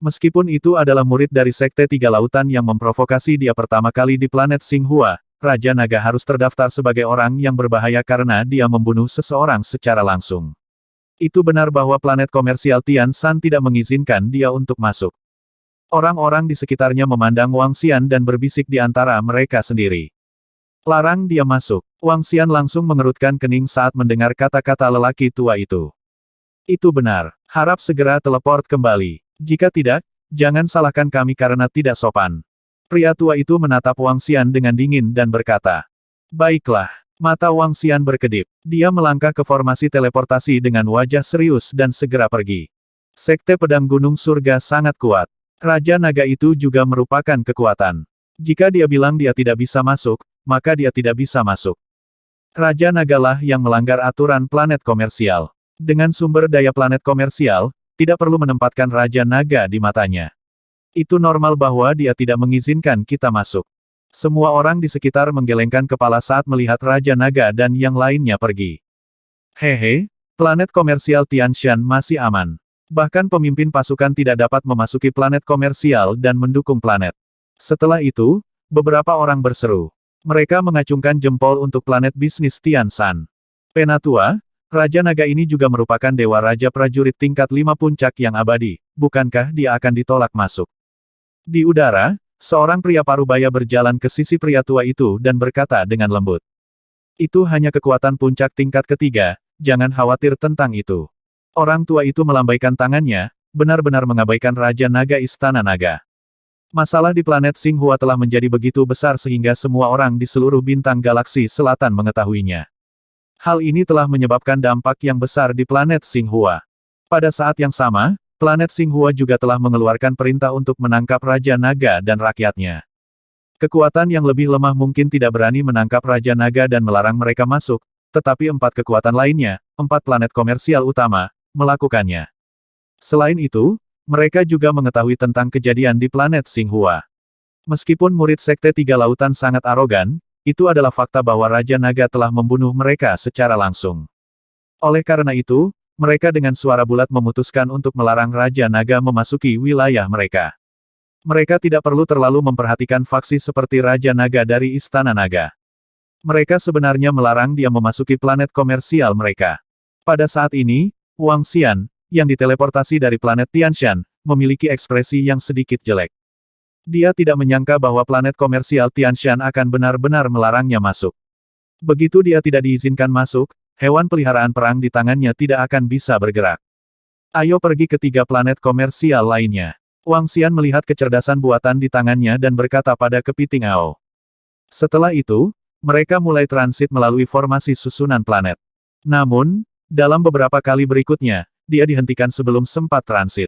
Speaker 1: Meskipun itu adalah murid dari Sekte Tiga Lautan yang memprovokasi dia pertama kali di planet Xinghua, Raja Naga harus terdaftar sebagai orang yang berbahaya karena dia membunuh seseorang secara langsung. Itu benar bahwa planet komersial Tianshan tidak mengizinkan dia untuk masuk. Orang-orang di sekitarnya memandang Wang Xian dan berbisik di antara mereka sendiri. Larang dia masuk. Wang Xian langsung mengerutkan kening saat mendengar kata-kata lelaki tua itu. Itu benar. Harap segera teleport kembali. Jika tidak, jangan salahkan kami karena tidak sopan. Pria tua itu menatap Wang Xian dengan dingin dan berkata. Baiklah. Mata Wang Xian berkedip. Dia melangkah ke formasi teleportasi dengan wajah serius dan segera pergi. Sekte Pedang Gunung Surga sangat kuat. Raja Naga itu juga merupakan kekuatan. Jika dia bilang dia tidak bisa masuk, maka dia tidak bisa masuk. Raja Nagalah yang melanggar aturan planet komersial. Dengan sumber daya planet komersial, tidak perlu menempatkan Raja Naga di matanya. Itu normal bahwa dia tidak mengizinkan kita masuk. Semua orang di sekitar menggelengkan kepala saat melihat Raja Naga dan yang lainnya pergi. Hehe, planet komersial Tianshan masih aman. Bahkan pemimpin pasukan tidak dapat memasuki planet komersial dan mendukung planet. Setelah itu, beberapa orang berseru. Mereka mengacungkan jempol untuk planet bisnis Tianshan. Penatua, Raja Naga ini juga merupakan Dewa Raja Prajurit tingkat 5 puncak yang abadi, bukankah dia akan ditolak masuk? Di udara, seorang pria parubaya berjalan ke sisi pria tua itu dan berkata dengan lembut. Itu hanya kekuatan puncak tingkat ketiga, jangan khawatir tentang itu. Orang tua itu melambaikan tangannya, benar-benar mengabaikan Raja Naga Istana Naga. Masalah di planet Xinghua telah menjadi begitu besar sehingga semua orang di seluruh bintang galaksi selatan mengetahuinya. Hal ini telah menyebabkan dampak yang besar di planet Xinghua. Pada saat yang sama, planet Xinghua juga telah mengeluarkan perintah untuk menangkap Raja Naga dan rakyatnya. Kekuatan yang lebih lemah mungkin tidak berani menangkap Raja Naga dan melarang mereka masuk, tetapi 4 kekuatan lainnya, 4 planet komersial utama, melakukannya. Selain itu, mereka juga mengetahui tentang kejadian di planet Xinghua. Meskipun murid Sekte Tiga Lautan sangat arogan, itu adalah fakta bahwa Raja Naga telah membunuh mereka secara langsung. Oleh karena itu, mereka dengan suara bulat memutuskan untuk melarang Raja Naga memasuki wilayah mereka. Mereka tidak perlu terlalu memperhatikan faksi seperti Raja Naga dari Istana Naga. Mereka sebenarnya melarang dia memasuki planet komersial mereka. Pada saat ini, Wang Xian, yang diteleportasi dari planet Tianshan, memiliki ekspresi yang sedikit jelek. Dia tidak menyangka bahwa planet komersial Tianshan akan benar-benar melarangnya masuk. Begitu dia tidak diizinkan masuk, hewan peliharaan perang di tangannya tidak akan bisa bergerak. Ayo pergi ke 3 planet komersial lainnya. Wang Xian melihat kecerdasan buatan di tangannya dan berkata pada kepiting Ao. Setelah itu, mereka mulai transit melalui formasi susunan planet. Namun, dalam beberapa kali berikutnya, dia dihentikan sebelum sempat transit.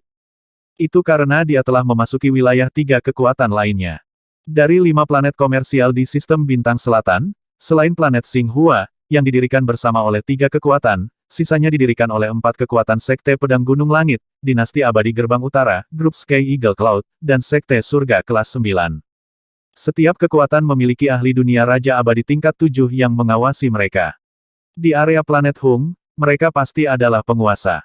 Speaker 1: Itu karena dia telah memasuki wilayah 3 kekuatan lainnya. Dari 5 planet komersial di sistem bintang selatan, selain planet Xinghua, yang didirikan bersama oleh 3 kekuatan, sisanya didirikan oleh 4 kekuatan Sekte Pedang Gunung Langit, Dinasti Abadi Gerbang Utara, Grup Sky Eagle Cloud, dan Sekte Surga kelas 9. Setiap kekuatan memiliki ahli dunia Raja Abadi tingkat 7 yang mengawasi mereka. Di area planet Hung, mereka pasti adalah penguasa.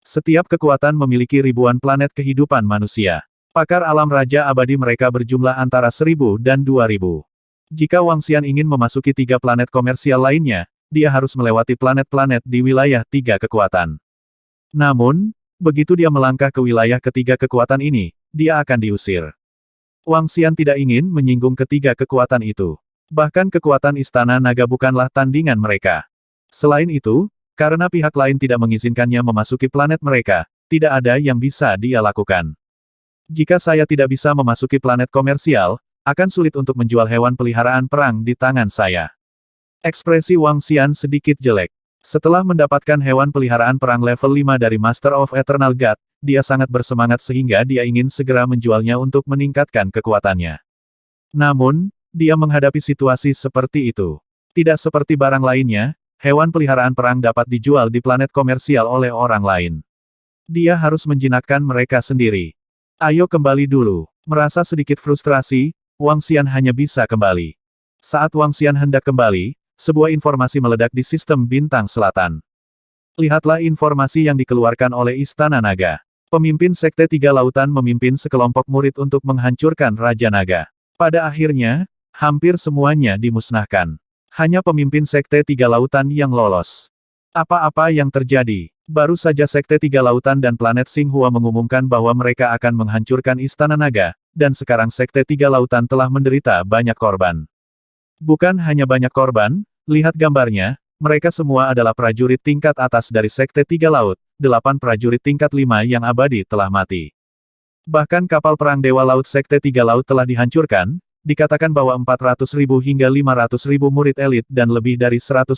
Speaker 1: Setiap kekuatan memiliki ribuan planet kehidupan manusia. Pakar alam Raja Abadi mereka berjumlah antara 1000 dan 2000. Jika Wang Xian ingin memasuki 3 planet komersial lainnya, dia harus melewati planet-planet di wilayah 3 kekuatan. Namun, begitu dia melangkah ke wilayah ketiga kekuatan ini, dia akan diusir. Wang Xian tidak ingin menyinggung ketiga kekuatan itu. Bahkan kekuatan Istana Naga bukanlah tandingan mereka. Selain itu, karena pihak lain tidak mengizinkannya memasuki planet mereka, tidak ada yang bisa dia lakukan. Jika saya tidak bisa memasuki planet komersial, akan sulit untuk menjual hewan peliharaan perang di tangan saya. Ekspresi Wang Xian sedikit jelek. Setelah mendapatkan hewan peliharaan perang level 5 dari Master of Eternal God, dia sangat bersemangat sehingga dia ingin segera menjualnya untuk meningkatkan kekuatannya. Namun, dia menghadapi situasi seperti itu. Tidak seperti barang lainnya, hewan peliharaan perang dapat dijual di planet komersial oleh orang lain. Dia harus menjinakkan mereka sendiri. Ayo kembali dulu. Merasa sedikit frustrasi, Wang Xian hanya bisa kembali. Saat Wang Xian hendak kembali, sebuah informasi meledak di sistem bintang selatan. Lihatlah informasi yang dikeluarkan oleh Istana Naga. Pemimpin Sekte Tiga Lautan memimpin sekelompok murid untuk menghancurkan Raja Naga. Pada akhirnya, hampir semuanya dimusnahkan. Hanya pemimpin Sekte Tiga Lautan yang lolos. Apa-apa yang terjadi? Baru saja Sekte Tiga Lautan dan planet Xinghua mengumumkan bahwa mereka akan menghancurkan Istana Naga, dan sekarang Sekte Tiga Lautan telah menderita banyak korban. Bukan hanya banyak korban, lihat gambarnya, mereka semua adalah prajurit tingkat atas dari Sekte Tiga Laut, 8 prajurit tingkat 5 yang abadi telah mati. Bahkan kapal perang Dewa Laut Sekte Tiga Laut telah dihancurkan, dikatakan bahwa 400.000 hingga 500.000 murid elit dan lebih dari 150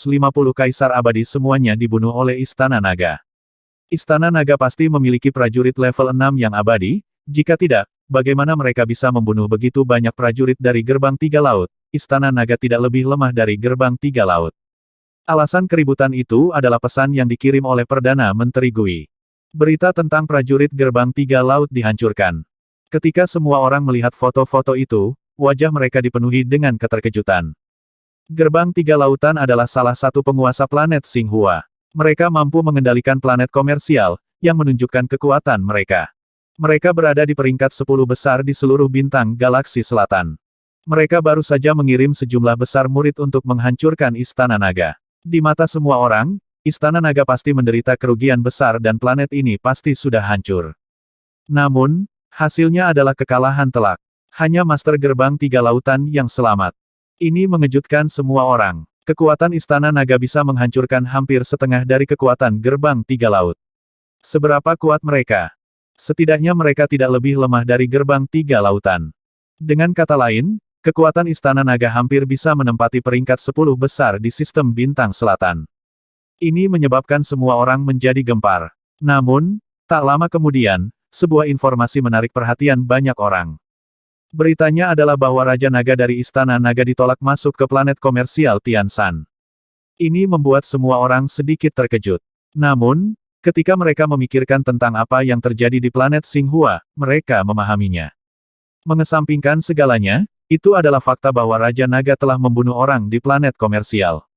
Speaker 1: kaisar abadi semuanya dibunuh oleh Istana Naga. Istana Naga pasti memiliki prajurit level 6 yang abadi, jika tidak, bagaimana mereka bisa membunuh begitu banyak prajurit dari Gerbang Tiga Laut? Istana Naga tidak lebih lemah dari Gerbang Tiga Laut. Alasan keributan itu adalah pesan yang dikirim oleh Perdana Menteri Gui. Berita tentang prajurit Gerbang Tiga Laut dihancurkan. Ketika semua orang melihat foto-foto itu, wajah mereka dipenuhi dengan keterkejutan. Gerbang Tiga Lautan adalah salah satu penguasa planet Xinghua. Mereka mampu mengendalikan planet komersial, yang menunjukkan kekuatan mereka. Mereka berada di peringkat 10 besar di seluruh bintang galaksi selatan. Mereka baru saja mengirim sejumlah besar murid untuk menghancurkan Istana Naga. Di mata semua orang, Istana Naga pasti menderita kerugian besar dan planet ini pasti sudah hancur. Namun, hasilnya adalah kekalahan telak. Hanya Master Gerbang Tiga Lautan yang selamat. Ini mengejutkan semua orang. Kekuatan Istana Naga bisa menghancurkan hampir setengah dari kekuatan Gerbang Tiga Laut. Seberapa kuat mereka? Setidaknya mereka tidak lebih lemah dari Gerbang Tiga Lautan. Dengan kata lain, kekuatan Istana Naga hampir bisa menempati peringkat 10 besar di sistem bintang selatan. Ini menyebabkan semua orang menjadi gempar. Namun, tak lama kemudian, sebuah informasi menarik perhatian banyak orang. Beritanya adalah bahwa Raja Naga dari Istana Naga ditolak masuk ke planet komersial Tianshan. Ini membuat semua orang sedikit terkejut. Namun, ketika mereka memikirkan tentang apa yang terjadi di planet Xinghua, mereka memahaminya. Mengesampingkan segalanya, itu adalah fakta bahwa Raja Naga telah membunuh orang di planet komersial.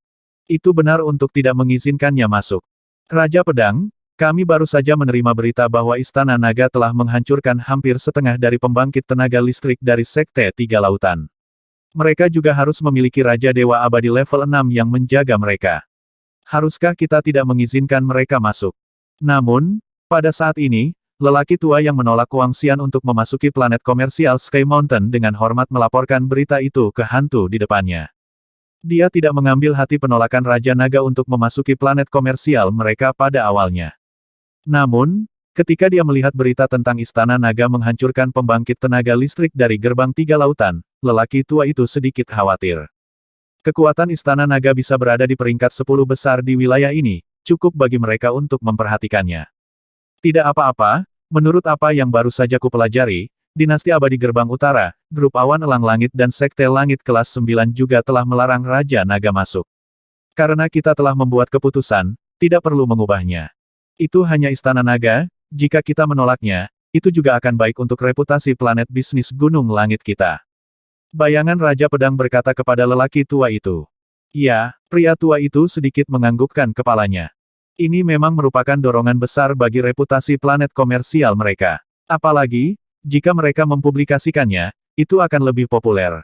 Speaker 1: Itu benar untuk tidak mengizinkannya masuk. Raja Pedang, kami baru saja menerima berita bahwa Istana Naga telah menghancurkan hampir setengah dari pembangkit tenaga listrik dari Sekte Tiga Lautan. Mereka juga harus memiliki Raja Dewa Abadi level 6 yang menjaga mereka. Haruskah kita tidak mengizinkan mereka masuk? Namun, pada saat ini, lelaki tua yang menolak Wang Xian untuk memasuki planet komersial Sky Mountain dengan hormat melaporkan berita itu ke hantu di depannya. Dia tidak mengambil hati penolakan Raja Naga untuk memasuki planet komersial mereka pada awalnya. Namun, ketika dia melihat berita tentang Istana Naga menghancurkan pembangkit tenaga listrik dari Gerbang Tiga Lautan, lelaki tua itu sedikit khawatir. Kekuatan Istana Naga bisa berada di peringkat 10 besar di wilayah ini, cukup bagi mereka untuk memperhatikannya. Tidak apa-apa. Menurut apa yang baru saja kupelajari, Dinasti Abadi Gerbang Utara, Grup Awan Elang Langit dan Sekte Langit kelas 9 juga telah melarang Raja Naga masuk. Karena kita telah membuat keputusan, tidak perlu mengubahnya. Itu hanya Istana Naga, jika kita menolaknya, itu juga akan baik untuk reputasi planet bisnis Gunung Langit kita. Bayangan Raja Pedang berkata kepada lelaki tua itu. Ya, pria tua itu sedikit menganggukkan kepalanya. Ini memang merupakan dorongan besar bagi reputasi planet komersial mereka. Apalagi, jika mereka mempublikasikannya, itu akan lebih populer.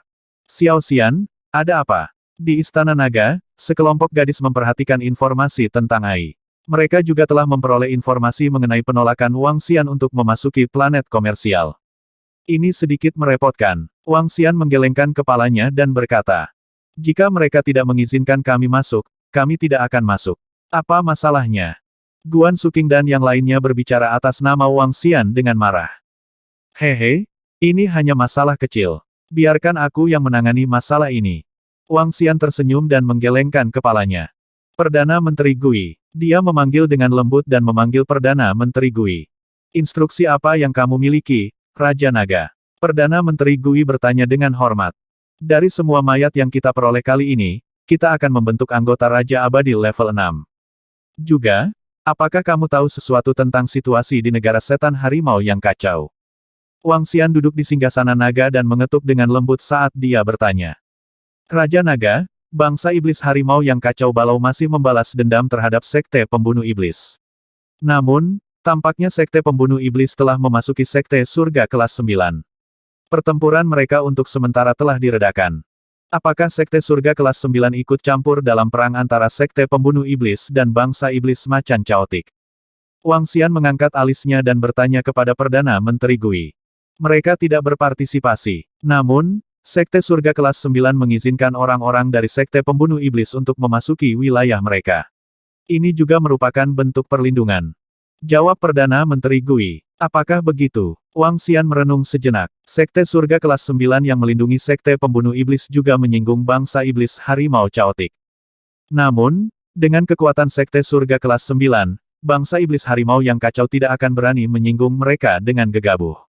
Speaker 1: Xiao Xian, ada apa? Di Istana Naga, sekelompok gadis memperhatikan informasi tentang Ai. Mereka juga telah memperoleh informasi mengenai penolakan Wang Xian untuk memasuki planet komersial. Ini sedikit merepotkan. Wang Xian menggelengkan kepalanya dan berkata, jika mereka tidak mengizinkan kami masuk, kami tidak akan masuk. Apa masalahnya? Guan Suking dan yang lainnya berbicara atas nama Wang Xian dengan marah. Hehe, ini hanya masalah kecil. Biarkan aku yang menangani masalah ini. Wang Xian tersenyum dan menggelengkan kepalanya. Perdana Menteri Gui. Dia memanggil dengan lembut dan memanggil Perdana Menteri Gui. Instruksi apa yang kamu miliki, Raja Naga? Perdana Menteri Gui bertanya dengan hormat. Dari semua mayat yang kita peroleh kali ini, kita akan membentuk anggota Raja Abadi level 6. Juga, apakah kamu tahu sesuatu tentang situasi di negara setan harimau yang kacau? Wang Xian duduk di singgasana naga dan mengetuk dengan lembut saat dia bertanya. Raja Naga, Bangsa iblis harimau yang kacau balau masih membalas dendam terhadap sekte pembunuh iblis. Namun, tampaknya sekte pembunuh iblis telah memasuki sekte surga kelas 9. Pertempuran mereka untuk sementara telah diredakan. Apakah sekte surga kelas 9 ikut campur dalam perang antara sekte pembunuh iblis dan bangsa iblis macan caotik? Wang Xian mengangkat alisnya dan bertanya kepada Perdana Menteri Gui. Mereka tidak berpartisipasi. Namun, sekte surga kelas 9 mengizinkan orang-orang dari sekte pembunuh iblis untuk memasuki wilayah mereka. Ini juga merupakan bentuk perlindungan. Jawab Perdana Menteri Gui. Apakah begitu? Wang Xian merenung sejenak. Sekte surga kelas 9 yang melindungi sekte pembunuh iblis juga menyinggung bangsa iblis harimau caotik. Namun, dengan kekuatan sekte surga kelas 9, bangsa iblis harimau yang kacau tidak akan berani menyinggung mereka dengan gegabah.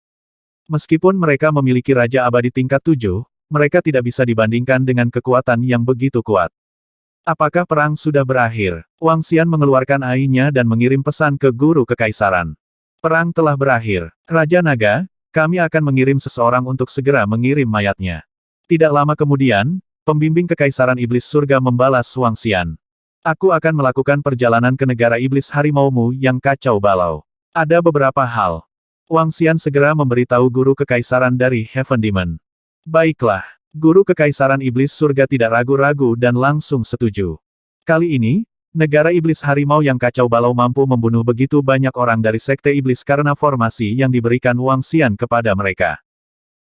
Speaker 1: Meskipun mereka memiliki Raja Abadi tingkat 7, mereka tidak bisa dibandingkan dengan kekuatan yang begitu kuat. Apakah perang sudah berakhir? Wang Xian mengeluarkan AI-nya dan mengirim pesan ke Guru Kekaisaran. Perang telah berakhir. Raja Naga, kami akan mengirim seseorang untuk segera mengirim mayatnya. Tidak lama kemudian, pembimbing Kekaisaran Iblis Surga membalas Wang Xian. Aku akan melakukan perjalanan ke negara iblis harimaumu yang kacau balau. Ada beberapa hal. Wang Xian segera memberitahu Guru Kekaisaran dari Heaven Demon. Baiklah, Guru Kekaisaran Iblis Surga tidak ragu-ragu dan langsung setuju. Kali ini, negara iblis harimau yang kacau balau mampu membunuh begitu banyak orang dari sekte iblis karena formasi yang diberikan Wang Xian kepada mereka.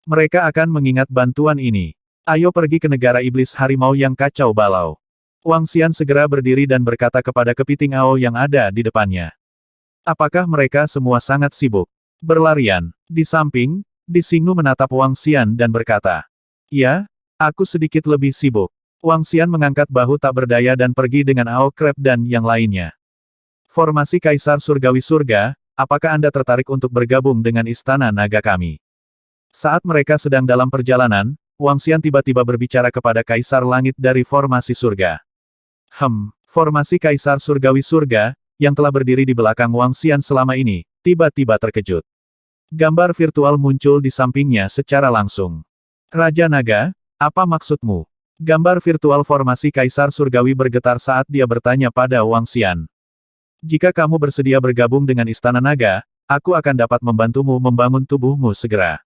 Speaker 1: Mereka akan mengingat bantuan ini. Ayo pergi ke negara iblis harimau yang kacau balau. Wang Xian segera berdiri dan berkata kepada kepiting Ao yang ada di depannya. Apakah mereka semua sangat sibuk? Berlarian. Di samping, Xingnu menatap Wang Xian dan berkata, "Ya, aku sedikit lebih sibuk." Wang Xian mengangkat bahu tak berdaya dan pergi dengan Ao Crab dan yang lainnya. Formasi Kaisar Surgawi Surga, apakah Anda tertarik untuk bergabung dengan Istana Naga kami? Saat mereka sedang dalam perjalanan, Wang Xian tiba-tiba berbicara kepada Kaisar Langit dari Formasi Surga. Formasi Kaisar Surgawi Surga, yang telah berdiri di belakang Wang Xian selama ini, tiba-tiba terkejut. Gambar virtual muncul di sampingnya secara langsung. Raja Naga, apa maksudmu? Gambar virtual formasi Kaisar Surgawi bergetar saat dia bertanya pada Wang Xian. Jika kamu bersedia bergabung dengan Istana Naga, aku akan dapat membantumu membangun tubuhmu segera.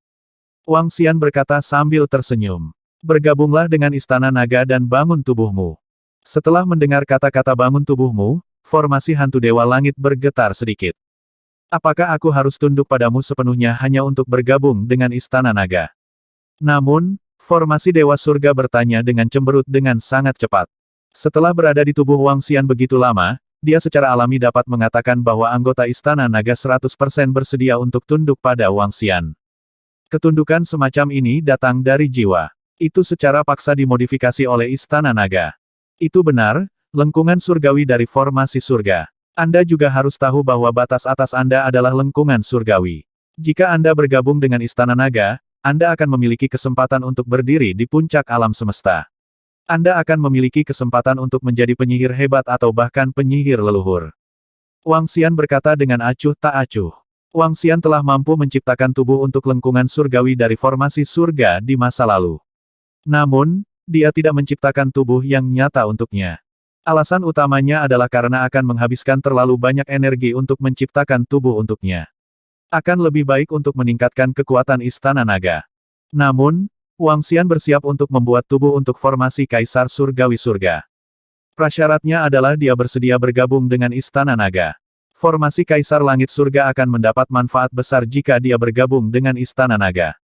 Speaker 1: Wang Xian berkata sambil tersenyum. Bergabunglah dengan Istana Naga dan bangun tubuhmu. Setelah mendengar kata-kata bangun tubuhmu, formasi hantu Dewa Langit bergetar sedikit. Apakah aku harus tunduk padamu sepenuhnya hanya untuk bergabung dengan Istana Naga? Namun, formasi Dewa Surga bertanya dengan cemberut dengan sangat cepat. Setelah berada di tubuh Wang Xian begitu lama, dia secara alami dapat mengatakan bahwa anggota Istana Naga 100% bersedia untuk tunduk pada Wang Xian. Ketundukan semacam ini datang dari jiwa. Itu secara paksa dimodifikasi oleh Istana Naga. Itu benar, lengkungan surgawi dari formasi surga. Anda juga harus tahu bahwa batas atas Anda adalah lengkungan surgawi. Jika Anda bergabung dengan Istana Naga, Anda akan memiliki kesempatan untuk berdiri di puncak alam semesta. Anda akan memiliki kesempatan untuk menjadi penyihir hebat atau bahkan penyihir leluhur. Wang Xian berkata dengan acuh tak acuh. Wang Xian telah mampu menciptakan tubuh untuk lengkungan surgawi dari formasi surga di masa lalu. Namun, dia tidak menciptakan tubuh yang nyata untuknya. Alasan utamanya adalah karena akan menghabiskan terlalu banyak energi untuk menciptakan tubuh untuknya. Akan lebih baik untuk meningkatkan kekuatan Istana Naga. Namun, Wang Xian bersiap untuk membuat tubuh untuk formasi Kaisar Surgawi Surga. Prasyaratnya adalah dia bersedia bergabung dengan Istana Naga. Formasi Kaisar Langit Surga akan mendapat manfaat besar jika dia bergabung dengan Istana Naga.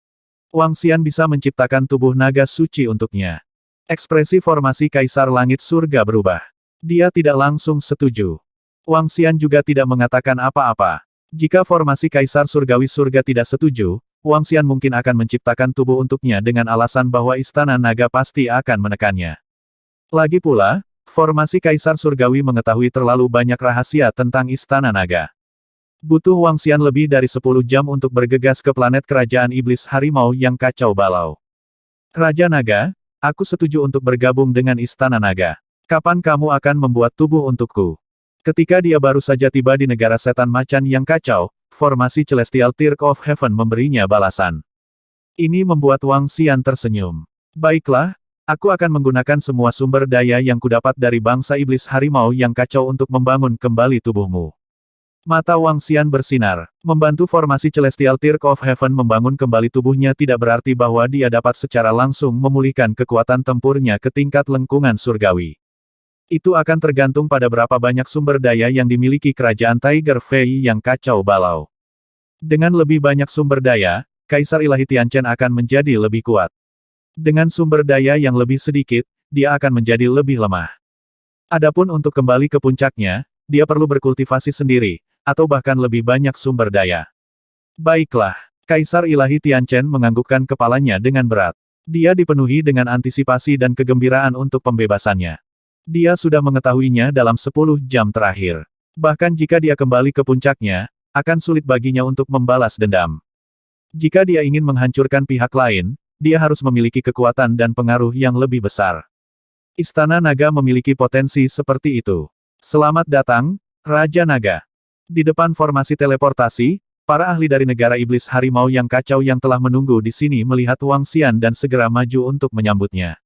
Speaker 1: Wang Xian bisa menciptakan tubuh naga suci untuknya. Ekspresi formasi Kaisar Langit Surga berubah. Dia tidak langsung setuju. Wang Xian juga tidak mengatakan apa-apa. Jika formasi Kaisar Surgawi Surga tidak setuju, Wang Xian mungkin akan menciptakan tubuh untuknya dengan alasan bahwa Istana Naga pasti akan menekannya. Lagi pula, formasi Kaisar Surgawi mengetahui terlalu banyak rahasia tentang Istana Naga. Butuh Wang Xian lebih dari 10 jam untuk bergegas ke planet kerajaan iblis harimau yang kacau balau. Raja Naga, aku setuju untuk bergabung dengan Istana Naga. Kapan kamu akan membuat tubuh untukku? Ketika dia baru saja tiba di negara setan macan yang kacau, formasi Celestial Tirk of Heaven memberinya balasan. Ini membuat Wang Xian tersenyum. Baiklah, Aku akan menggunakan semua sumber daya yang kudapat dari bangsa iblis harimau yang kacau untuk membangun kembali tubuhmu. Mata Wang Xian bersinar. Membantu formasi Celestial Tirk of Heaven membangun kembali tubuhnya tidak berarti bahwa dia dapat secara langsung memulihkan kekuatan tempurnya ke tingkat lengkungan surgawi. Itu akan tergantung pada berapa banyak sumber daya yang dimiliki kerajaan Tiger Fei yang kacau balau. Dengan lebih banyak sumber daya, Kaisar Ilahi Tianchen akan menjadi lebih kuat. Dengan sumber daya yang lebih sedikit, dia akan menjadi lebih lemah. Adapun untuk kembali ke puncaknya, dia perlu berkultivasi sendiri, atau bahkan lebih banyak sumber daya. Baiklah, Kaisar Ilahi Tianchen menganggukkan kepalanya dengan berat. Dia dipenuhi dengan antisipasi dan kegembiraan untuk pembebasannya. Dia sudah mengetahuinya dalam 10 jam terakhir. Bahkan jika dia kembali ke puncaknya, akan sulit baginya untuk membalas dendam. Jika dia ingin menghancurkan pihak lain, dia harus memiliki kekuatan dan pengaruh yang lebih besar. Istana Naga memiliki potensi seperti itu. Selamat datang, Raja Naga. Di depan formasi teleportasi, para ahli dari negara iblis harimau yang kacau yang telah menunggu di sini melihat Wang Xian dan segera maju untuk menyambutnya.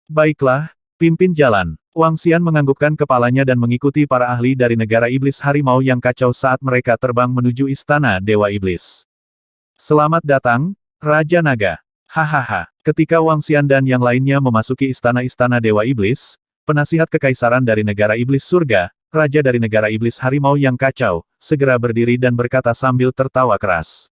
Speaker 1: Baiklah, pimpin jalan. Wang Xian menganggukkan kepalanya dan mengikuti para ahli dari negara iblis harimau yang kacau saat mereka terbang menuju Istana Dewa Iblis. Selamat datang, Raja Naga. Hahaha. Ketika Wang Xian dan yang lainnya memasuki istana-istana Dewa Iblis, penasihat kekaisaran dari negara iblis surga, Raja dari negara iblis harimau yang kacau, segera berdiri dan berkata sambil tertawa keras.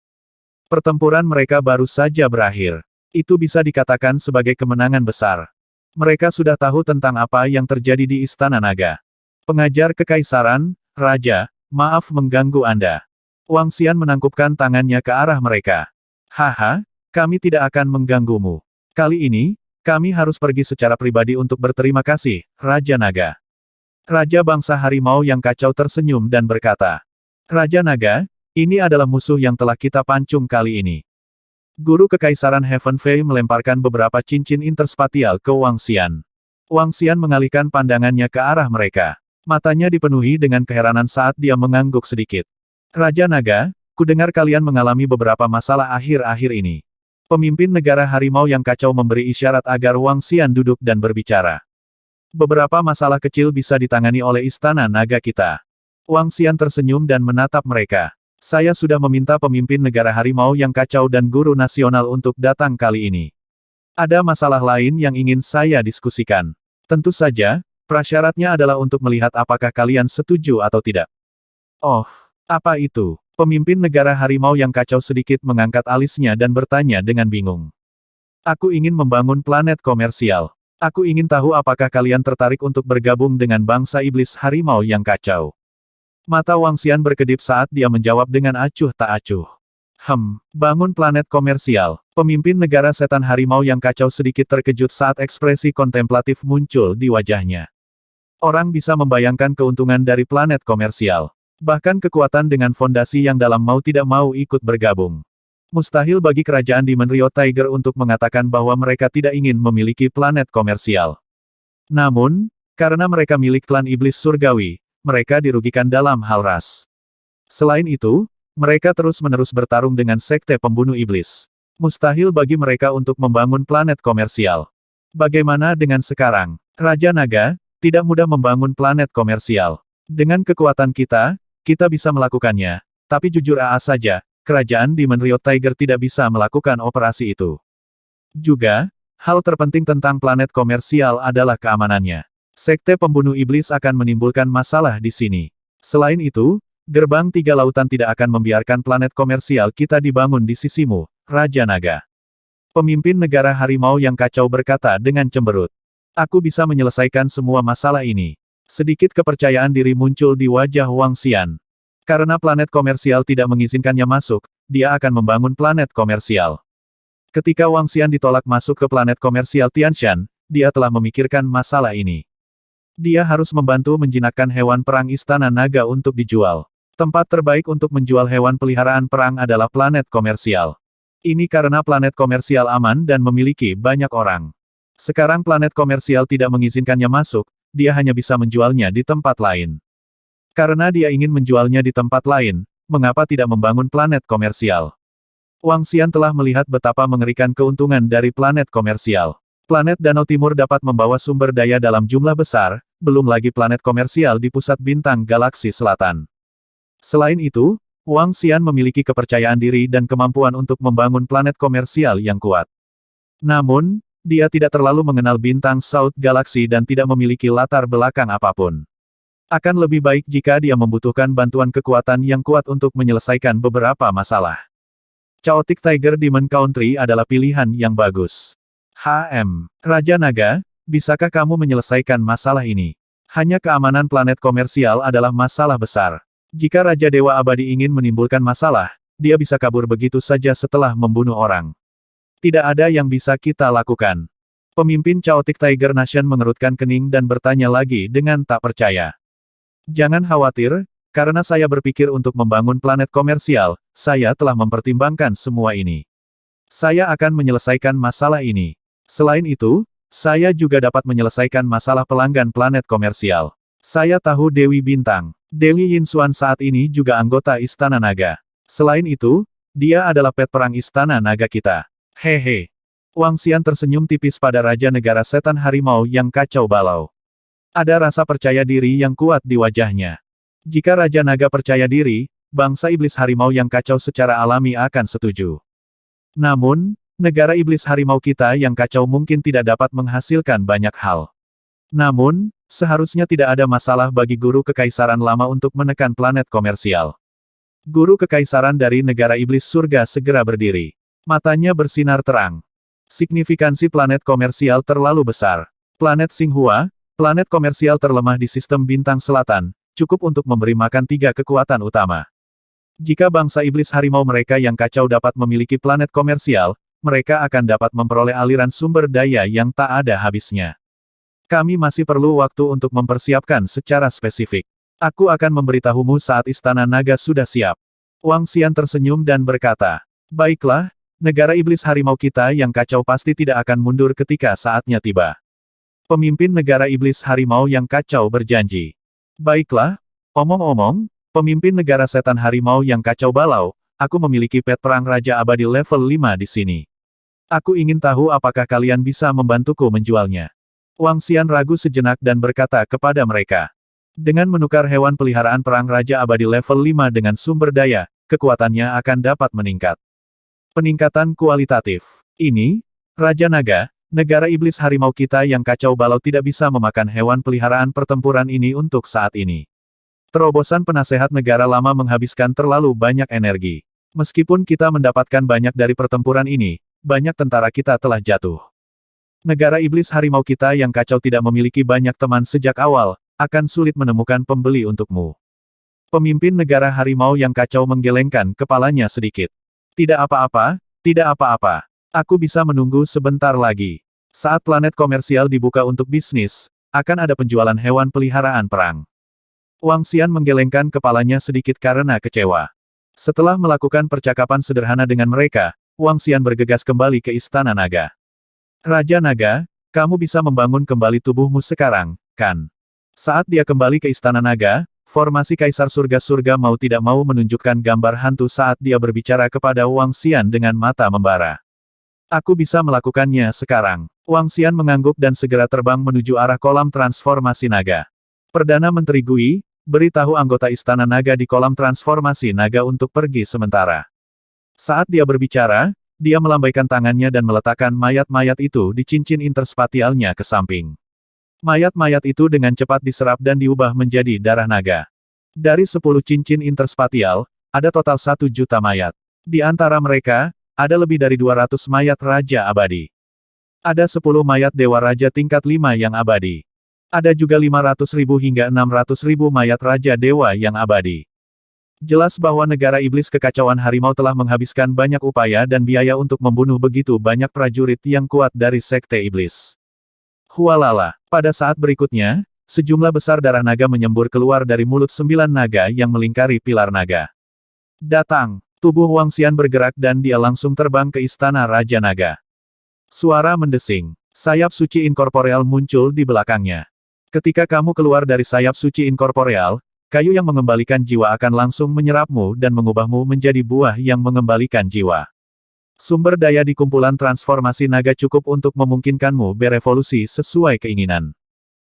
Speaker 1: Pertempuran mereka baru saja berakhir. Itu bisa dikatakan sebagai kemenangan besar. Mereka sudah tahu tentang apa yang terjadi di Istana Naga. Pengajar kekaisaran, Raja, maaf mengganggu Anda. Wang Xian menangkupkan tangannya ke arah mereka. Haha, kami tidak akan mengganggumu. Kali ini, kami harus pergi secara pribadi untuk berterima kasih, Raja Naga. Raja bangsa harimau yang kacau tersenyum dan berkata, Raja Naga, ini adalah musuh yang telah kita pancung kali ini. Guru Kekaisaran Heaven Fei melemparkan beberapa cincin interspatial ke Wang Xian. Wang Xian mengalihkan pandangannya ke arah mereka. Matanya dipenuhi dengan keheranan saat dia mengangguk sedikit. Raja Naga, kudengar kalian mengalami beberapa masalah akhir-akhir ini. Pemimpin negara harimau yang kacau memberi isyarat agar Wang Xian duduk dan berbicara. Beberapa masalah kecil bisa ditangani oleh Istana Naga kita. Wang Xian tersenyum dan menatap mereka. Saya sudah meminta pemimpin negara harimau yang kacau dan guru nasional untuk datang kali ini. Ada masalah lain yang ingin saya diskusikan. Tentu saja, prasyaratnya adalah untuk melihat apakah kalian setuju atau tidak. Oh, apa itu? Pemimpin negara harimau yang kacau sedikit mengangkat alisnya dan bertanya dengan bingung. Aku ingin membangun planet komersial. Aku ingin tahu apakah kalian tertarik untuk bergabung dengan bangsa iblis harimau yang kacau. Mata Wang Xian berkedip saat dia menjawab dengan acuh tak acuh. Bangun planet komersial. Pemimpin negara setan harimau yang kacau sedikit terkejut saat ekspresi kontemplatif muncul di wajahnya. Orang bisa membayangkan keuntungan dari planet komersial. Bahkan kekuatan dengan fondasi yang dalam mau tidak mau ikut bergabung. Mustahil bagi kerajaan Demon Rio Tiger untuk mengatakan bahwa mereka tidak ingin memiliki planet komersial. Namun, karena mereka milik klan iblis surgawi, mereka dirugikan dalam hal ras. Selain itu, mereka terus-menerus bertarung dengan sekte pembunuh iblis. Mustahil bagi mereka untuk membangun planet komersial. Bagaimana dengan sekarang? Raja Naga, tidak mudah membangun planet komersial. Dengan kekuatan kita bisa melakukannya. Tapi jujur saja, kerajaan Demon Rio Tiger tidak bisa melakukan operasi itu. Juga, hal terpenting tentang planet komersial adalah keamanannya. Sekte pembunuh iblis akan menimbulkan masalah di sini. Selain itu, gerbang tiga lautan tidak akan membiarkan planet komersial kita dibangun di sisimu, Raja Naga. Pemimpin negara harimau yang kacau berkata dengan cemberut. Aku bisa menyelesaikan semua masalah ini. Sedikit kepercayaan diri muncul di wajah Wang Xian. Karena planet komersial tidak mengizinkannya masuk, dia akan membangun planet komersial. Ketika Wang Xian ditolak masuk ke planet komersial Tianshan, dia telah memikirkan masalah ini. Dia harus membantu menjinakkan hewan perang Istana Naga untuk dijual. Tempat terbaik untuk menjual hewan peliharaan perang adalah planet komersial. Ini karena planet komersial aman dan memiliki banyak orang. Sekarang planet komersial tidak mengizinkannya masuk, dia hanya bisa menjualnya di tempat lain. Karena dia ingin menjualnya di tempat lain, mengapa tidak membangun planet komersial? Wang Xian telah melihat betapa mengerikan keuntungan dari planet komersial. Planet Danau Timur dapat membawa sumber daya dalam jumlah besar, belum lagi planet komersial di pusat bintang galaksi selatan. Selain itu, Wang Xian memiliki kepercayaan diri dan kemampuan untuk membangun planet komersial yang kuat. Namun, dia tidak terlalu mengenal bintang South Galaxy dan tidak memiliki latar belakang apapun. Akan lebih baik jika dia membutuhkan bantuan kekuatan yang kuat untuk menyelesaikan beberapa masalah. Chaotic Tiger Demon Country adalah pilihan yang bagus. Raja Naga, bisakah kamu menyelesaikan masalah ini? Hanya keamanan planet komersial adalah masalah besar. Jika Raja Dewa Abadi ingin menimbulkan masalah, dia bisa kabur begitu saja setelah membunuh orang. Tidak ada yang bisa kita lakukan. Pemimpin Chaotic Tiger Nation mengerutkan kening dan bertanya lagi dengan tak percaya. Jangan khawatir, karena saya berpikir untuk membangun planet komersial, saya telah mempertimbangkan semua ini. Saya akan menyelesaikan masalah ini. Selain itu, saya juga dapat menyelesaikan masalah pelanggan planet komersial. Saya tahu Dewi Bintang. Dewi Yinxuan saat ini juga anggota Istana Naga. Selain itu, dia adalah pet perang Istana Naga kita. Hehe. Wang Xian tersenyum tipis pada Raja Negara Setan Harimau yang kacau balau. Ada rasa percaya diri yang kuat di wajahnya. Jika Raja Naga percaya diri, bangsa iblis harimau yang kacau secara alami akan setuju. Namun, negara iblis harimau kita yang kacau mungkin tidak dapat menghasilkan banyak hal. Namun, seharusnya tidak ada masalah bagi guru kekaisaran lama untuk menekan planet komersial. Guru kekaisaran dari negara iblis surga segera berdiri. Matanya bersinar terang. Signifikansi planet komersial terlalu besar. Planet Xinghua, planet komersial terlemah di sistem bintang selatan, cukup untuk memberi makan 3 kekuatan utama. Jika bangsa iblis harimau mereka yang kacau dapat memiliki planet komersial, mereka akan dapat memperoleh aliran sumber daya yang tak ada habisnya. Kami masih perlu waktu untuk mempersiapkan secara spesifik. Aku akan memberitahumu saat Istana Naga sudah siap. Wang Xian tersenyum dan berkata, baiklah, negara iblis harimau kita yang kacau pasti tidak akan mundur ketika saatnya tiba. Pemimpin negara iblis harimau yang kacau berjanji. Baiklah, omong-omong, pemimpin negara setan harimau yang kacau balau, aku memiliki pet perang Raja Abadi level 5 di sini. Aku ingin tahu apakah kalian bisa membantuku menjualnya. Wang Xian ragu sejenak dan berkata kepada mereka. Dengan menukar hewan peliharaan perang Raja Abadi level 5 dengan sumber daya, kekuatannya akan dapat meningkat. Peningkatan kualitatif. Ini, Raja Naga, negara iblis harimau kita yang kacau balau tidak bisa memakan hewan peliharaan pertempuran ini untuk saat ini. Terobosan penasehat negara lama menghabiskan terlalu banyak energi. Meskipun kita mendapatkan banyak dari pertempuran ini, banyak tentara kita telah jatuh. Negara iblis harimau kita yang kacau tidak memiliki banyak teman sejak awal, akan sulit menemukan pembeli untukmu. Pemimpin negara harimau yang kacau menggelengkan kepalanya sedikit. Tidak apa-apa, tidak apa-apa. Aku bisa menunggu sebentar lagi. Saat planet komersial dibuka untuk bisnis, akan ada penjualan hewan peliharaan perang. Wang Xian menggelengkan kepalanya sedikit karena kecewa. Setelah melakukan percakapan sederhana dengan mereka, Wang Xian bergegas kembali ke Istana Naga. Raja Naga, kamu bisa membangun kembali tubuhmu sekarang, kan? Saat dia kembali ke Istana Naga, formasi Kaisar Surga-Surga mau tidak mau menunjukkan gambar hantu saat dia berbicara kepada Wang Xian dengan mata membara. Aku bisa melakukannya sekarang. Wang Xian mengangguk dan segera terbang menuju arah kolam transformasi naga. Perdana Menteri Gui, beritahu anggota Istana Naga di kolam transformasi naga untuk pergi sementara. Saat dia berbicara, dia melambaikan tangannya dan meletakkan mayat-mayat itu di cincin interspatialnya ke samping. Mayat-mayat itu dengan cepat diserap dan diubah menjadi darah naga. Dari 10 cincin interspatial, ada total 1 juta mayat. Di antara mereka, ada lebih dari 200 mayat Raja Abadi. Ada 10 mayat Dewa Raja tingkat 5 yang abadi. Ada juga 500.000 hingga 600.000 mayat Raja Dewa yang abadi. Jelas bahwa negara iblis kekacauan harimau telah menghabiskan banyak upaya dan biaya untuk membunuh begitu banyak prajurit yang kuat dari Sekte Iblis. Hualala. Pada saat berikutnya, sejumlah besar darah naga menyembur keluar dari mulut 9 naga yang melingkari pilar naga. Datang. Tubuh Wang Xian bergerak dan dia langsung terbang ke Istana Raja Naga. Suara mendesing. Sayap suci inkorporeal muncul di belakangnya. Ketika kamu keluar dari sayap suci inkorporeal, kayu yang mengembalikan jiwa akan langsung menyerapmu dan mengubahmu menjadi buah yang mengembalikan jiwa. Sumber daya di kumpulan transformasi naga cukup untuk memungkinkanmu berevolusi sesuai keinginan.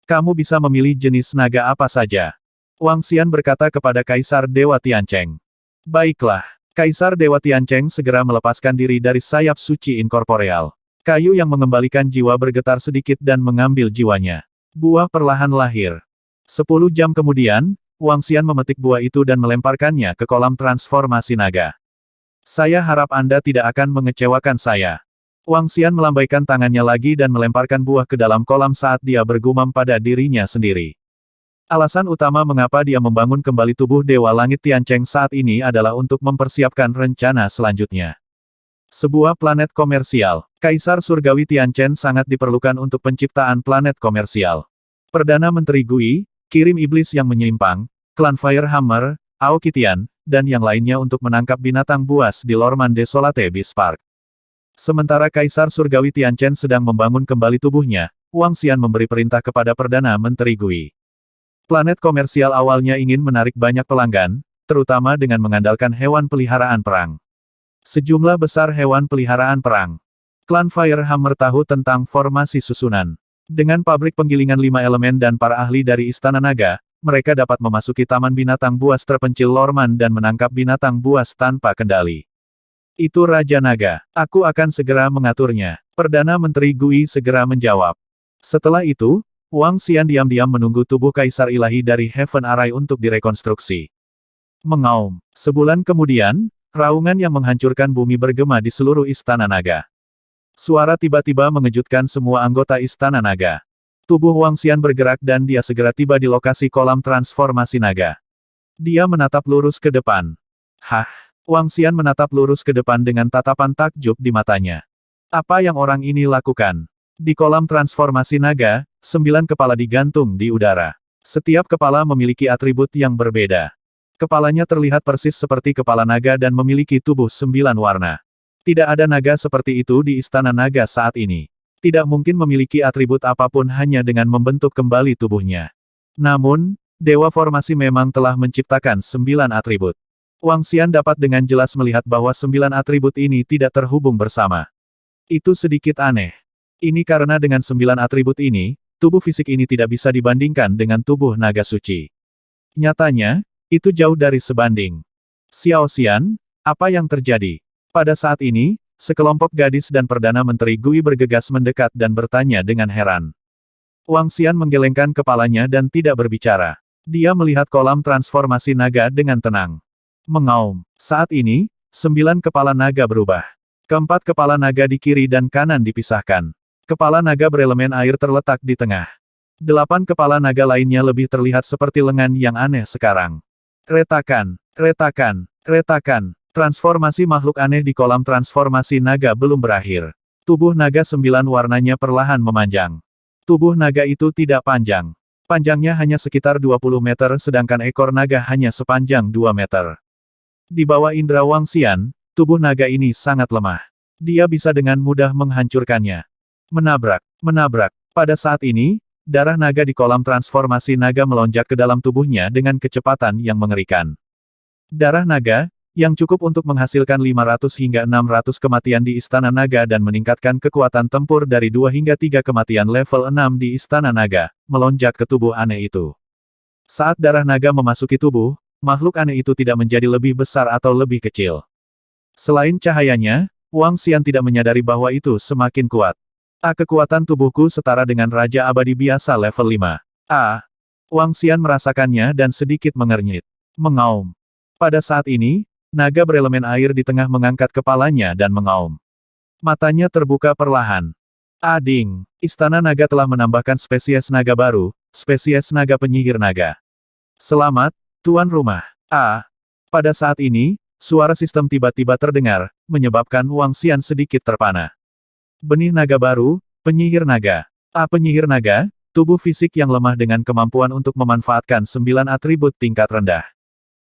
Speaker 1: Kamu bisa memilih jenis naga apa saja. Wang Xian berkata kepada Kaisar Dewa Tiancheng. Baiklah. Kaisar Dewa Tiancheng segera melepaskan diri dari sayap suci inkorporeal. Kayu yang mengembalikan jiwa bergetar sedikit dan mengambil jiwanya. Buah perlahan lahir. 10 jam kemudian, Wang Xian memetik buah itu dan melemparkannya ke kolam transformasi naga. Saya harap Anda tidak akan mengecewakan saya. Wang Xian melambaikan tangannya lagi dan melemparkan buah ke dalam kolam saat dia bergumam pada dirinya sendiri. Alasan utama mengapa dia membangun kembali tubuh Dewa Langit Tiancheng saat ini adalah untuk mempersiapkan rencana selanjutnya. Sebuah planet komersial. Kaisar Surgawi Tianchen sangat diperlukan untuk penciptaan planet komersial. Perdana Menteri Gui, kirim iblis yang menyimpang, klan Firehammer, Aoki Tian, dan yang lainnya untuk menangkap binatang buas di Lorman Desolate Beast Park. Sementara Kaisar Surgawi Tianchen sedang membangun kembali tubuhnya, Wang Xian memberi perintah kepada Perdana Menteri Gui. Planet komersial awalnya ingin menarik banyak pelanggan, terutama dengan mengandalkan hewan peliharaan perang. Sejumlah besar hewan peliharaan perang. Klan Firehammer tahu tentang formasi susunan. Dengan pabrik penggilingan 5 elemen dan para ahli dari Istana Naga, mereka dapat memasuki taman binatang buas terpencil Lorman dan menangkap binatang buas tanpa kendali. Itu Raja Naga. Aku akan segera mengaturnya. Perdana Menteri Gui segera menjawab. Setelah itu, Wang Xian diam-diam menunggu tubuh Kaisar Ilahi dari Heaven Array untuk direkonstruksi. Mengaum. Sebulan kemudian, raungan yang menghancurkan bumi bergema di seluruh Istana Naga. Suara tiba-tiba mengejutkan semua anggota Istana Naga. Tubuh Wang Xian bergerak dan dia segera tiba di lokasi kolam transformasi naga. Dia menatap lurus ke depan. Hah? Wang Xian menatap lurus ke depan dengan tatapan takjub di matanya. Apa yang orang ini lakukan? Di kolam transformasi naga, 9 kepala digantung di udara. Setiap kepala memiliki atribut yang berbeda. Kepalanya terlihat persis seperti kepala naga dan memiliki tubuh 9 warna. Tidak ada naga seperti itu di Istana Naga saat ini. Tidak mungkin memiliki atribut apapun hanya dengan membentuk kembali tubuhnya. Namun, Dewa Formasi memang telah menciptakan 9 atribut. Wang Xian dapat dengan jelas melihat bahwa 9 atribut ini tidak terhubung bersama. Itu sedikit aneh. Ini karena dengan 9 atribut ini, tubuh fisik ini tidak bisa dibandingkan dengan tubuh naga suci. Nyatanya, itu jauh dari sebanding. Xiao Xian, apa yang terjadi? Pada saat ini, sekelompok gadis dan Perdana Menteri Gui bergegas mendekat dan bertanya dengan heran. Wang Xian menggelengkan kepalanya dan tidak berbicara. Dia melihat kolam transformasi naga dengan tenang. Mengaum. Saat ini, 9 kepala naga berubah. Keempat kepala naga di kiri dan kanan dipisahkan. Kepala naga berelemen air terletak di tengah. 8 kepala naga lainnya lebih terlihat seperti lengan yang aneh sekarang. Retakan, retakan, retakan. Transformasi makhluk aneh di kolam transformasi naga belum berakhir. Tubuh naga 9 warnanya perlahan memanjang. Tubuh naga itu tidak panjang. Panjangnya hanya sekitar 20 meter sedangkan ekor naga hanya sepanjang 2 meter. Di bawah indera Wang Xian, tubuh naga ini sangat lemah. Dia bisa dengan mudah menghancurkannya. Menabrak, menabrak. Pada saat ini, darah naga di kolam transformasi naga melonjak ke dalam tubuhnya dengan kecepatan yang mengerikan. Darah naga, yang cukup untuk menghasilkan 500 hingga 600 kematian di Istana Naga dan meningkatkan kekuatan tempur dari 2 hingga 3 kematian level 6 di Istana Naga, melonjak ke tubuh aneh itu. Saat darah naga memasuki tubuh, makhluk aneh itu tidak menjadi lebih besar atau lebih kecil. Selain cahayanya, Wang Xian tidak menyadari bahwa itu semakin kuat. Kekuatan tubuhku setara dengan Raja Abadi biasa level 5. Wang Xian merasakannya dan sedikit mengernyit. Mengaum. Pada saat ini, naga berelemen air di tengah mengangkat kepalanya dan mengaum. Matanya terbuka perlahan. Ading, Istana Naga telah menambahkan spesies naga baru, spesies naga penyihir naga. Selamat, tuan rumah. Pada saat ini, suara sistem tiba-tiba terdengar, menyebabkan Wang Xian sedikit terpana. Benih naga baru, penyihir naga. Penyihir naga, tubuh fisik yang lemah dengan kemampuan untuk memanfaatkan 9 atribut tingkat rendah.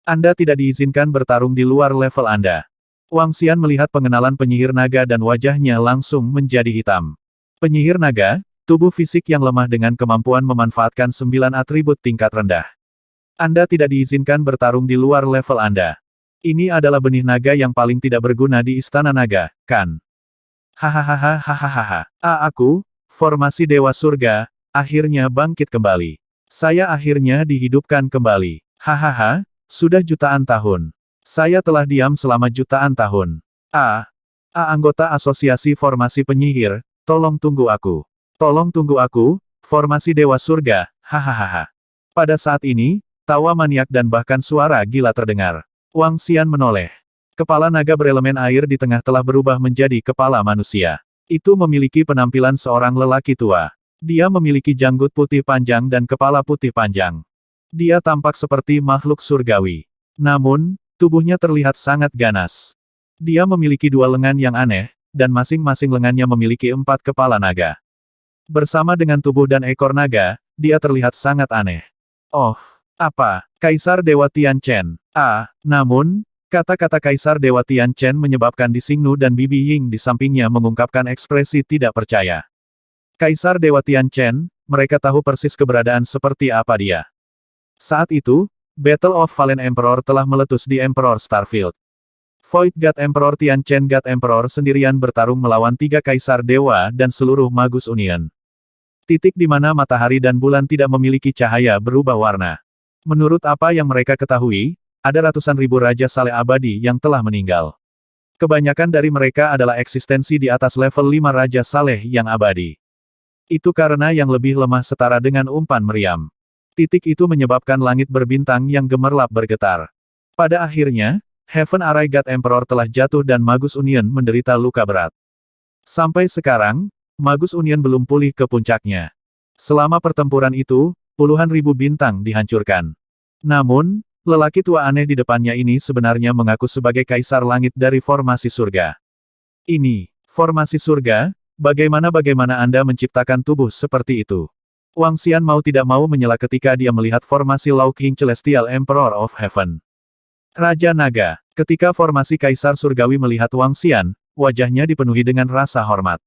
Speaker 1: Anda tidak diizinkan bertarung di luar level Anda. Wang Xian melihat pengenalan penyihir naga dan wajahnya langsung menjadi hitam. Penyihir naga, tubuh fisik yang lemah dengan kemampuan memanfaatkan 9 atribut tingkat rendah. Anda tidak diizinkan bertarung di luar level Anda. Ini adalah benih naga yang paling tidak berguna di Istana Naga, kan? Hahaha. Aku, formasi Dewa Surga, akhirnya bangkit kembali. Saya akhirnya dihidupkan kembali. Hahaha, sudah jutaan tahun. Saya telah diam selama jutaan tahun. Anggota Asosiasi Formasi Penyihir, tolong tunggu aku. Tolong tunggu aku, formasi Dewa Surga, hahaha. Pada saat ini, tawa maniak dan bahkan suara gila terdengar. Wang Xian menoleh. Kepala naga berelemen air di tengah telah berubah menjadi kepala manusia. Itu memiliki penampilan seorang lelaki tua. Dia memiliki janggut putih panjang dan kepala putih panjang. Dia tampak seperti makhluk surgawi. Namun, tubuhnya terlihat sangat ganas. Dia memiliki dua lengan yang aneh, dan masing-masing lengannya memiliki 4 kepala naga. Bersama dengan tubuh dan ekor naga, dia terlihat sangat aneh. Oh, apa? Kaisar Dewa Tianchen. Namun, kata-kata Kaisar Dewa Tianchen menyebabkan Di Xingnu dan Bibi Ying di sampingnya mengungkapkan ekspresi tidak percaya. Kaisar Dewa Tianchen, mereka tahu persis keberadaan seperti apa dia. Saat itu, Battle of Fallen Emperor telah meletus di Emperor Starfield. Void God Emperor Tianchen God Emperor sendirian bertarung melawan 3 Kaisar Dewa dan seluruh Magus Union. Titik di mana matahari dan bulan tidak memiliki cahaya berubah warna. Menurut apa yang mereka ketahui, ada ratusan ribu Raja Saleh abadi yang telah meninggal. Kebanyakan dari mereka adalah eksistensi di atas level 5 Raja Saleh yang abadi. Itu karena yang lebih lemah setara dengan umpan meriam. Titik itu menyebabkan langit berbintang yang gemerlap bergetar. Pada akhirnya, Heaven Array God Emperor telah jatuh dan Magus Union menderita luka berat. Sampai sekarang, Magus Union belum pulih ke puncaknya. Selama pertempuran itu, puluhan ribu bintang dihancurkan. Namun, lelaki tua aneh di depannya ini sebenarnya mengaku sebagai Kaisar Langit dari Formasi Surga. Ini, Formasi Surga, bagaimana Anda menciptakan tubuh seperti itu? Wang Xian mau tidak mau menyela ketika dia melihat formasi Lao King Celestial Emperor of Heaven. Raja Naga. Ketika formasi Kaisar Surgawi melihat Wang Xian, wajahnya dipenuhi dengan rasa hormat.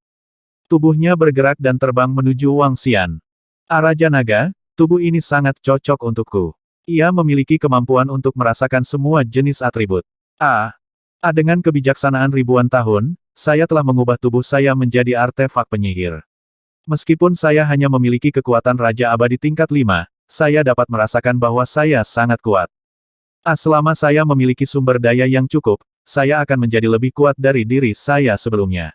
Speaker 1: Tubuhnya bergerak dan terbang menuju Wang Xian. Raja Naga, tubuh ini sangat cocok untukku. Ia memiliki kemampuan untuk merasakan semua jenis atribut. Dengan kebijaksanaan ribuan tahun, saya telah mengubah tubuh saya menjadi artefak penyihir. Meskipun saya hanya memiliki kekuatan Raja Abadi tingkat 5, saya dapat merasakan bahwa saya sangat kuat. Selama saya memiliki sumber daya yang cukup, saya akan menjadi lebih kuat dari diri saya sebelumnya.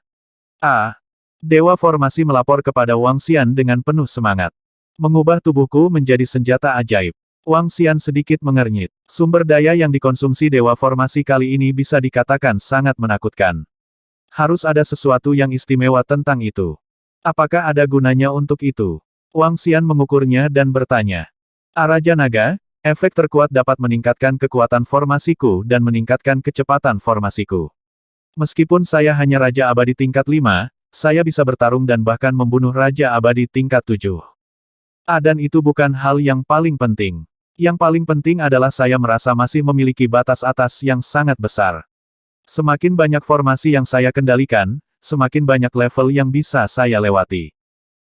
Speaker 1: Dewa Formasi melapor kepada Wang Xian dengan penuh semangat. Mengubah tubuhku menjadi senjata ajaib. Wang Xian sedikit mengernyit. Sumber daya yang dikonsumsi Dewa Formasi kali ini bisa dikatakan sangat menakutkan. Harus ada sesuatu yang istimewa tentang itu. Apakah ada gunanya untuk itu? Wang Xian mengukurnya dan bertanya. Raja Naga, efek terkuat dapat meningkatkan kekuatan formasiku dan meningkatkan kecepatan formasiku. Meskipun saya hanya Raja Abadi tingkat 5, saya bisa bertarung dan bahkan membunuh Raja Abadi tingkat 7. Dan itu bukan hal yang paling penting. Yang paling penting adalah saya merasa masih memiliki batas atas yang sangat besar. Semakin banyak formasi yang saya kendalikan, semakin banyak level yang bisa saya lewati.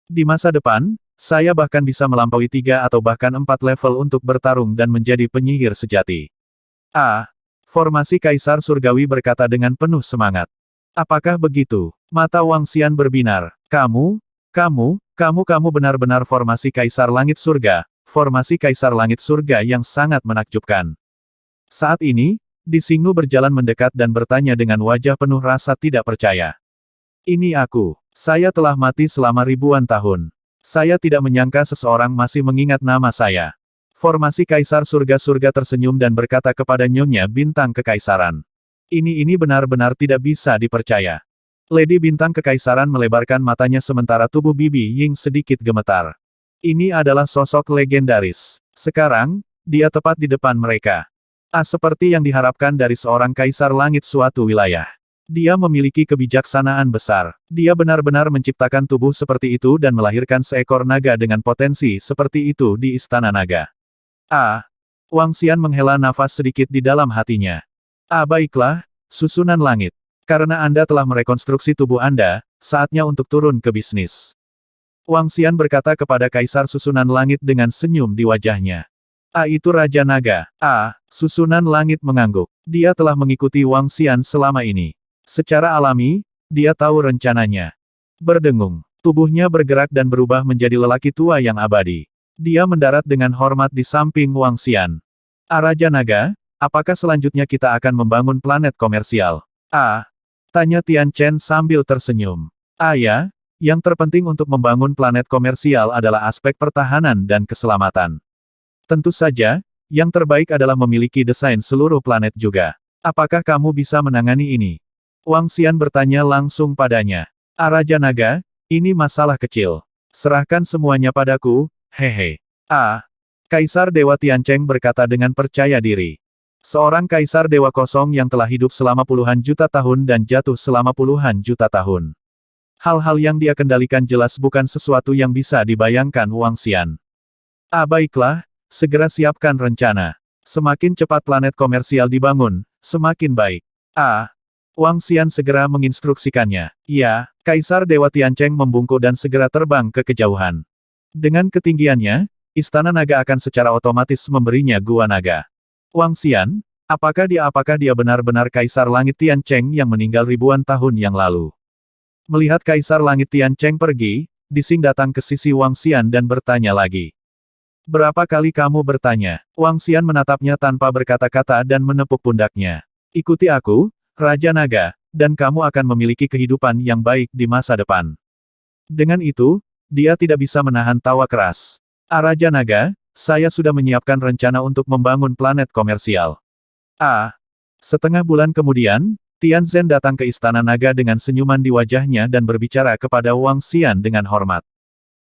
Speaker 1: Di masa depan, saya bahkan bisa melampaui 3 atau bahkan 4 level untuk bertarung dan menjadi penyihir sejati. Formasi Kaisar Surgawi berkata dengan penuh semangat. Apakah begitu? Mata Wang Xian berbinar. Kamu benar-benar formasi Kaisar Langit Surga, formasi Kaisar Langit Surga yang sangat menakjubkan. Saat ini, Di Xingnu berjalan mendekat dan bertanya dengan wajah penuh rasa tidak percaya. Ini aku. Saya telah mati selama ribuan tahun. Saya tidak menyangka seseorang masih mengingat nama saya. Formasi Kaisar Surga-Surga tersenyum dan berkata kepada Nyonya Bintang Kekaisaran. Ini benar-benar tidak bisa dipercaya. Lady Bintang Kekaisaran melebarkan matanya sementara tubuh Bibi Ying sedikit gemetar. Ini adalah sosok legendaris. Sekarang, dia tepat di depan mereka. Seperti yang diharapkan dari seorang Kaisar Langit suatu wilayah. Dia memiliki kebijaksanaan besar. Dia benar-benar menciptakan tubuh seperti itu dan melahirkan seekor naga dengan potensi seperti itu di Istana Naga. Wang Xian menghela nafas sedikit di dalam hatinya. Baiklah, susunan langit. Karena Anda telah merekonstruksi tubuh Anda, saatnya untuk turun ke bisnis. Wang Xian berkata kepada Kaisar Susunan Langit dengan senyum di wajahnya. Itu Raja Naga. Susunan langit mengangguk. Dia telah mengikuti Wang Xian selama ini. Secara alami, dia tahu rencananya. Berdengung. Tubuhnya bergerak dan berubah menjadi lelaki tua yang abadi. Dia mendarat dengan hormat di samping Wang Xian. Raja Naga, apakah selanjutnya kita akan membangun planet komersial? Tanya Tian Chen sambil tersenyum. Ya, yang terpenting untuk membangun planet komersial adalah aspek pertahanan dan keselamatan. Tentu saja, yang terbaik adalah memiliki desain seluruh planet juga. Apakah kamu bisa menangani ini? Wang Xian bertanya langsung padanya. Raja Naga, ini masalah kecil. Serahkan semuanya padaku, hehe. Kaisar Dewa Tiancheng berkata dengan percaya diri. Seorang kaisar dewa kosong yang telah hidup selama puluhan juta tahun dan jatuh selama puluhan juta tahun. Hal-hal yang dia kendalikan jelas bukan sesuatu yang bisa dibayangkan Wang Xian. Baiklah, segera siapkan rencana. Semakin cepat planet komersial dibangun, semakin baik. Wang Xian segera menginstruksikannya. Ya, Kaisar Dewa Tiancheng membungkuk dan segera terbang ke kejauhan. Dengan ketinggiannya, Istana Naga akan secara otomatis memberinya Gua Naga. Wang Xian, apakah dia benar-benar Kaisar Langit Tiancheng yang meninggal ribuan tahun yang lalu? Melihat Kaisar Langit Tiancheng pergi, Dising datang ke sisi Wang Xian dan bertanya lagi. Berapa kali kamu bertanya? Wang Xian menatapnya tanpa berkata-kata dan menepuk pundaknya. Ikuti aku, Raja Naga, dan kamu akan memiliki kehidupan yang baik di masa depan. Dengan itu, dia tidak bisa menahan tawa keras. Raja Naga, saya sudah menyiapkan rencana untuk membangun planet komersial. Setengah bulan kemudian, Tian Zhen datang ke Istana Naga dengan senyuman di wajahnya dan berbicara kepada Wang Xian dengan hormat.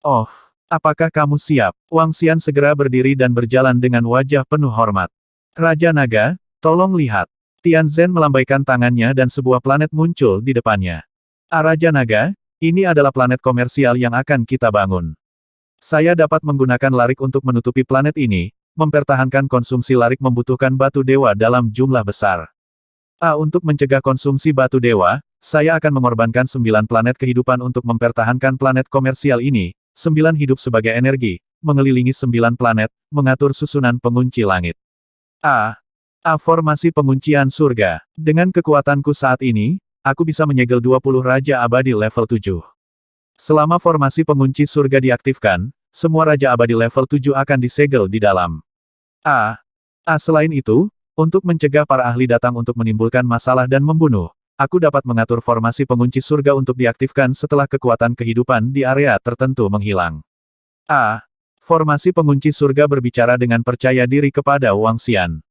Speaker 1: Oh, apakah kamu siap? Wang Xian segera berdiri dan berjalan dengan wajah penuh hormat. Raja Naga, tolong lihat. Tian Zhen melambaikan tangannya dan sebuah planet muncul di depannya. Raja Naga, ini adalah planet komersial yang akan kita bangun. Saya dapat menggunakan larik untuk menutupi planet ini, mempertahankan konsumsi larik membutuhkan batu dewa dalam jumlah besar. Untuk mencegah konsumsi batu dewa, saya akan mengorbankan 9 planet kehidupan untuk mempertahankan planet komersial ini, 9 hidup sebagai energi, mengelilingi 9 planet, mengatur susunan pengunci langit. Formasi penguncian surga. Dengan kekuatanku saat ini, aku bisa menyegel 20 Raja Abadi level 7. Selama formasi pengunci surga diaktifkan, semua Raja Abadi level 7 akan disegel di dalam. Selain itu, untuk mencegah para ahli datang untuk menimbulkan masalah dan membunuh, aku dapat mengatur formasi pengunci surga untuk diaktifkan setelah kekuatan kehidupan di area tertentu menghilang. Formasi pengunci surga berbicara dengan percaya diri kepada Wang Xian.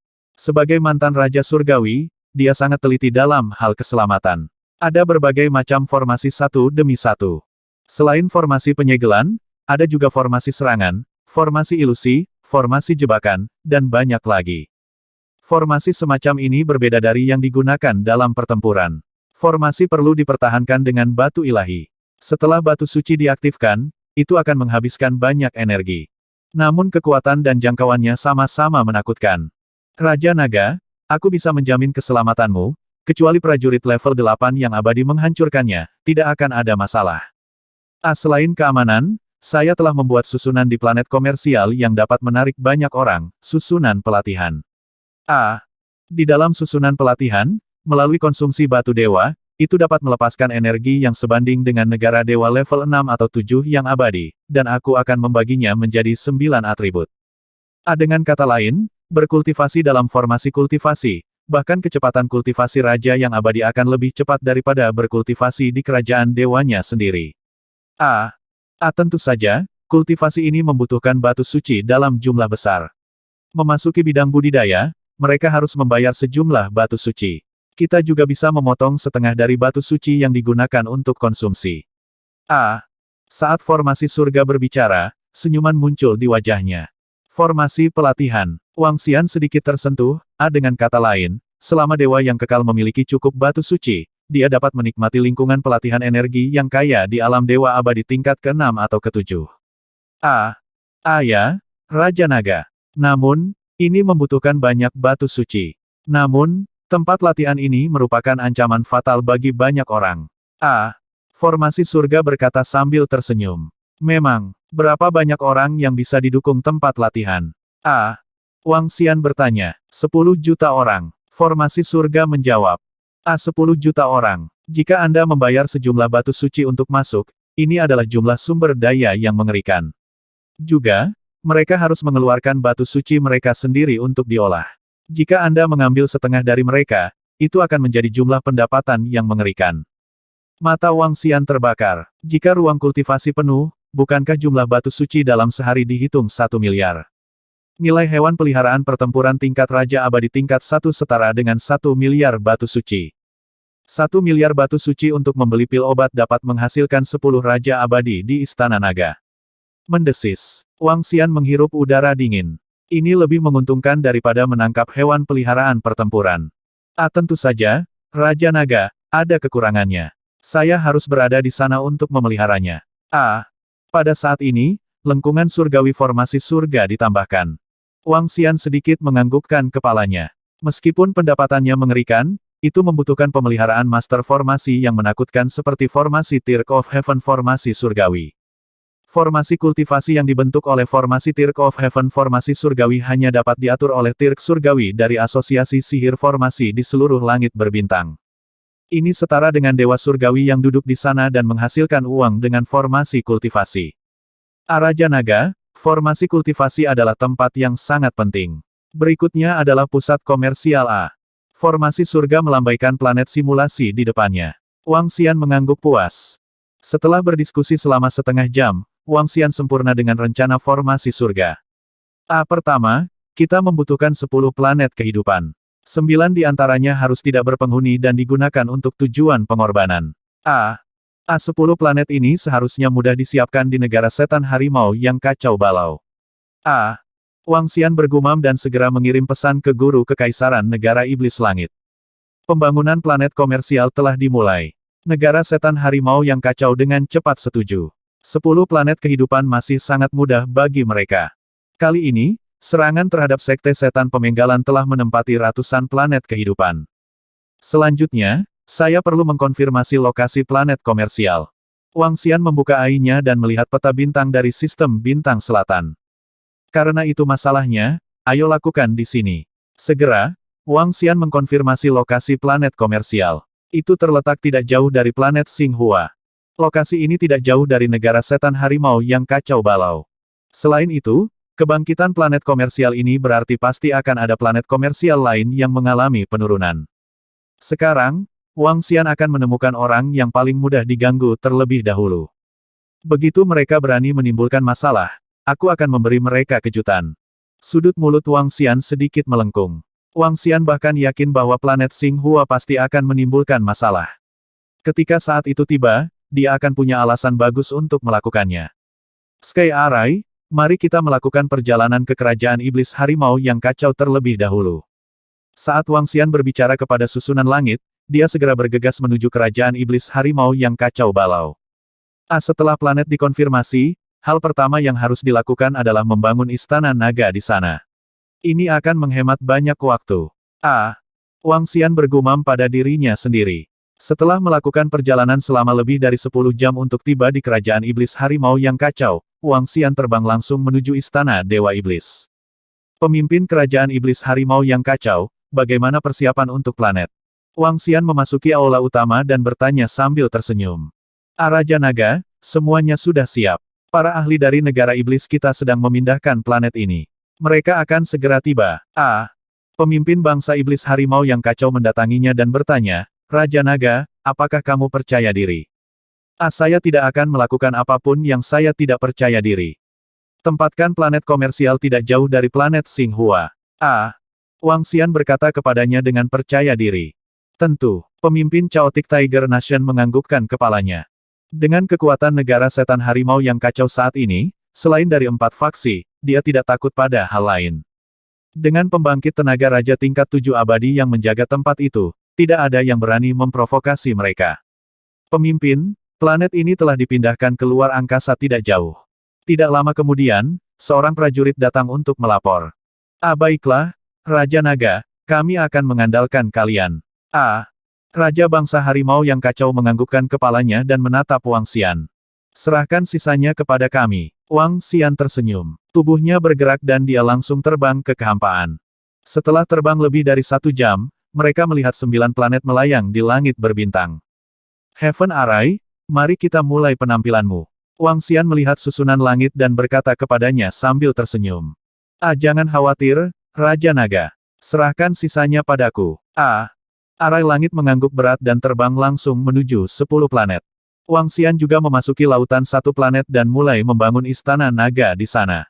Speaker 1: Sebagai mantan Raja Surgawi, dia sangat teliti dalam hal keselamatan. Ada berbagai macam formasi satu demi satu. Selain formasi penyegelan, ada juga formasi serangan, formasi ilusi, formasi jebakan, dan banyak lagi. Formasi semacam ini berbeda dari yang digunakan dalam pertempuran. Formasi perlu dipertahankan dengan batu ilahi. Setelah batu suci diaktifkan, itu akan menghabiskan banyak energi. Namun kekuatan dan jangkauannya sama-sama menakutkan. Raja Naga, aku bisa menjamin keselamatanmu, kecuali prajurit level 8 yang abadi menghancurkannya, tidak akan ada masalah. Selain keamanan, saya telah membuat susunan di planet komersial yang dapat menarik banyak orang, susunan pelatihan. Di dalam susunan pelatihan, melalui konsumsi batu dewa, itu dapat melepaskan energi yang sebanding dengan negara dewa level 6 atau 7 yang abadi, dan aku akan membaginya menjadi 9 atribut. Dengan kata lain, berkultivasi dalam formasi kultivasi, bahkan kecepatan kultivasi raja yang abadi akan lebih cepat daripada berkultivasi di kerajaan dewanya sendiri. Tentu saja, kultivasi ini membutuhkan batu suci dalam jumlah besar. Memasuki bidang budidaya, mereka harus membayar sejumlah batu suci. Kita juga bisa memotong setengah dari batu suci yang digunakan untuk konsumsi. Saat formasi surga berbicara, senyuman muncul di wajahnya. Formasi pelatihan. Wang Xian sedikit tersentuh, dengan kata lain, selama dewa yang kekal memiliki cukup batu suci, dia dapat menikmati lingkungan pelatihan energi yang kaya di alam dewa abadi tingkat ke-6 atau ke-7. Ya, Raja Naga. Namun, ini membutuhkan banyak batu suci. Namun, tempat latihan ini merupakan ancaman fatal bagi banyak orang. Formasi surga berkata sambil tersenyum. Memang, berapa banyak orang yang bisa didukung tempat latihan? Wang Xian bertanya. 10 juta orang. Formasi surga menjawab. 10 juta orang. Jika Anda membayar sejumlah batu suci untuk masuk, ini adalah jumlah sumber daya yang mengerikan. Juga, mereka harus mengeluarkan batu suci mereka sendiri untuk diolah. Jika Anda mengambil setengah dari mereka, itu akan menjadi jumlah pendapatan yang mengerikan. Mata Wang Xian terbakar. Jika ruang kultivasi penuh, bukankah jumlah batu suci dalam sehari dihitung 1 miliar? Nilai hewan peliharaan pertempuran tingkat Raja Abadi tingkat 1 setara dengan 1 miliar batu suci. 1 miliar batu suci untuk membeli pil obat dapat menghasilkan 10 Raja Abadi di Istana Naga. Mendesis. Wang Xian menghirup udara dingin. Ini lebih menguntungkan daripada menangkap hewan peliharaan pertempuran. Tentu saja, Raja Naga, ada kekurangannya. Saya harus berada di sana untuk memeliharanya. Pada saat ini, lengkungan surgawi formasi surga ditambahkan. Wang Xian sedikit menganggukkan kepalanya. Meskipun pendapatannya mengerikan, itu membutuhkan pemeliharaan master formasi yang menakutkan seperti formasi Tirk of Heaven formasi surgawi. Formasi kultivasi yang dibentuk oleh formasi Tirk of Heaven formasi surgawi hanya dapat diatur oleh Tirk surgawi dari asosiasi sihir formasi di seluruh langit berbintang. Ini setara dengan dewa surgawi yang duduk di sana dan menghasilkan uang dengan formasi kultivasi. Raja Naga, formasi kultivasi adalah tempat yang sangat penting. Berikutnya adalah pusat komersial A. Formasi surga melambaikan planet simulasi di depannya. Wang Xian mengangguk puas. Setelah berdiskusi selama setengah jam, Wang Xian sempurna dengan rencana formasi surga. Pertama, kita membutuhkan 10 planet kehidupan. 9 di antaranya harus tidak berpenghuni dan digunakan untuk tujuan pengorbanan. 10 planet ini seharusnya mudah disiapkan di negara setan harimau yang kacau balau. Wang Xian bergumam dan segera mengirim pesan ke guru kekaisaran negara iblis langit. Pembangunan planet komersial telah dimulai. Negara setan harimau yang kacau dengan cepat setuju. 10 planet kehidupan masih sangat mudah bagi mereka. Kali ini, serangan terhadap sekte setan pemenggalan telah menempati ratusan planet kehidupan. Selanjutnya, saya perlu mengkonfirmasi lokasi planet komersial. Wang Xian membuka AI-nya dan melihat peta bintang dari sistem bintang selatan. Karena itu masalahnya, ayo lakukan di sini. Segera, Wang Xian mengkonfirmasi lokasi planet komersial. Itu terletak tidak jauh dari planet Xinghua. Lokasi ini tidak jauh dari negara setan harimau yang kacau balau. Selain itu, kebangkitan planet komersial ini berarti pasti akan ada planet komersial lain yang mengalami penurunan. Sekarang, Wang Xian akan menemukan orang yang paling mudah diganggu terlebih dahulu. Begitu mereka berani menimbulkan masalah, aku akan memberi mereka kejutan. Sudut mulut Wang Xian sedikit melengkung. Wang Xian bahkan yakin bahwa planet Xinghua pasti akan menimbulkan masalah. Ketika saat itu tiba, dia akan punya alasan bagus untuk melakukannya. Sky Arai, mari kita melakukan perjalanan ke kerajaan iblis harimau yang kacau terlebih dahulu. Saat Wang Xian berbicara kepada susunan langit, dia segera bergegas menuju kerajaan iblis harimau yang kacau balau. Setelah planet dikonfirmasi, hal pertama yang harus dilakukan adalah membangun istana naga di sana. Ini akan menghemat banyak waktu. Wang Xian bergumam pada dirinya sendiri. Setelah melakukan perjalanan selama lebih dari 10 jam untuk tiba di kerajaan iblis harimau yang kacau, Wang Xian terbang langsung menuju istana Dewa Iblis. Pemimpin kerajaan iblis harimau yang kacau, bagaimana persiapan untuk planet? Wang Xian memasuki aula utama dan bertanya sambil tersenyum. Raja Naga, semuanya sudah siap. Para ahli dari negara iblis kita sedang memindahkan planet ini. Mereka akan segera tiba. Pemimpin bangsa iblis harimau yang kacau mendatanginya dan bertanya, Raja Naga, apakah kamu percaya diri? Saya tidak akan melakukan apapun yang saya tidak percaya diri. Tempatkan planet komersial tidak jauh dari planet Xinghua. Wang Xian berkata kepadanya dengan percaya diri. Tentu, pemimpin Chaotic Tiger Nation menganggukkan kepalanya. Dengan kekuatan negara setan harimau yang kacau saat ini, selain dari 4 faksi, dia tidak takut pada hal lain. Dengan pembangkit tenaga raja tingkat 7 abadi yang menjaga tempat itu, tidak ada yang berani memprovokasi mereka. Pemimpin, planet ini telah dipindahkan keluar angkasa tidak jauh. Tidak lama kemudian, seorang prajurit datang untuk melapor. Baiklah, Raja Naga, kami akan mengandalkan kalian. Raja bangsa harimau yang kacau menganggukkan kepalanya dan menatap Wang Xian. Serahkan sisanya kepada kami. Wang Xian tersenyum. Tubuhnya bergerak dan dia langsung terbang ke kehampaan. Setelah terbang lebih dari 1 jam, mereka melihat 9 planet melayang di langit berbintang. Heaven Array, mari kita mulai penampilanmu. Wang Xian melihat susunan langit dan berkata kepadanya sambil tersenyum. Jangan khawatir, Raja Naga. Serahkan sisanya padaku. Arai langit mengangguk berat dan terbang langsung menuju 10 planet. Wang Xian juga memasuki lautan 1 planet dan mulai membangun istana naga di sana.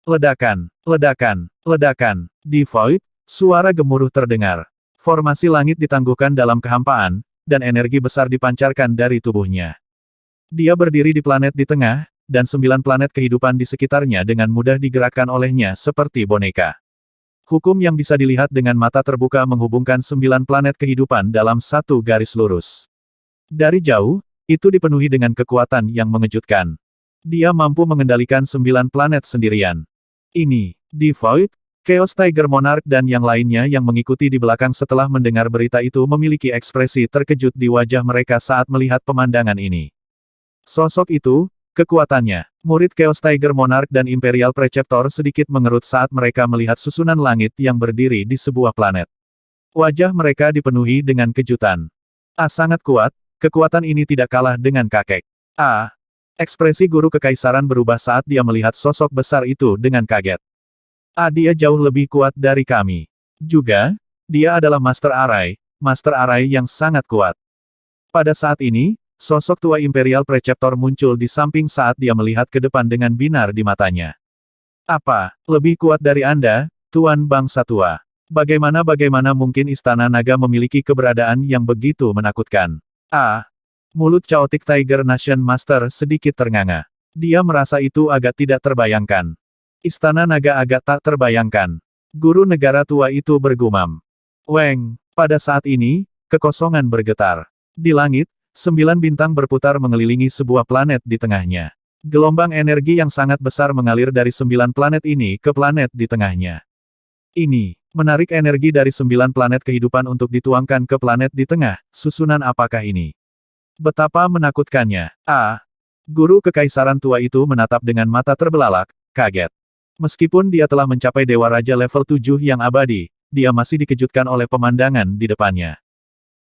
Speaker 1: Ledakan, ledakan, ledakan. Di Void, suara gemuruh terdengar. Formasi langit ditangguhkan dalam kehampaan, dan energi besar dipancarkan dari tubuhnya. Dia berdiri di planet di tengah, dan 9 planet kehidupan di sekitarnya dengan mudah digerakkan olehnya seperti boneka. Hukum yang bisa dilihat dengan mata terbuka menghubungkan 9 planet kehidupan dalam satu garis lurus. Dari jauh, itu dipenuhi dengan kekuatan yang mengejutkan. Dia mampu mengendalikan 9 planet sendirian. Ini, di Void, Chaos Tiger Monarch dan yang lainnya yang mengikuti di belakang setelah mendengar berita itu memiliki ekspresi terkejut di wajah mereka saat melihat pemandangan ini. Sosok itu, kekuatannya, murid Chaos Tiger Monarch dan Imperial Preceptor sedikit mengerut saat mereka melihat susunan langit yang berdiri di sebuah planet. Wajah mereka dipenuhi dengan kejutan. Sangat kuat, kekuatan ini tidak kalah dengan kakek. Ekspresi guru kekaisaran berubah saat dia melihat sosok besar itu dengan kaget. Dia jauh lebih kuat dari kami. Juga, dia adalah Master Array yang sangat kuat. Pada saat ini, sosok tua Imperial Preceptor muncul di samping saat dia melihat ke depan dengan binar di matanya. Lebih kuat dari Anda, Tuan Bangsa Tua? Bagaimana mungkin Istana Naga memiliki keberadaan yang begitu menakutkan? Mulut Chaotic Tiger Nation Master sedikit ternganga. Dia merasa itu agak tidak terbayangkan. Istana Naga agak tak terbayangkan. Guru negara tua itu bergumam. Pada saat ini, kekosongan bergetar. Di langit, 9 bintang berputar mengelilingi sebuah planet di tengahnya. Gelombang energi yang sangat besar mengalir dari 9 planet ini ke planet di tengahnya. Ini, menarik energi dari 9 planet kehidupan untuk dituangkan ke planet di tengah. Susunan apakah ini? Betapa menakutkannya. Guru kekaisaran tua itu menatap dengan mata terbelalak, kaget. Meskipun dia telah mencapai Dewa Raja level 7 yang abadi, dia masih dikejutkan oleh pemandangan di depannya.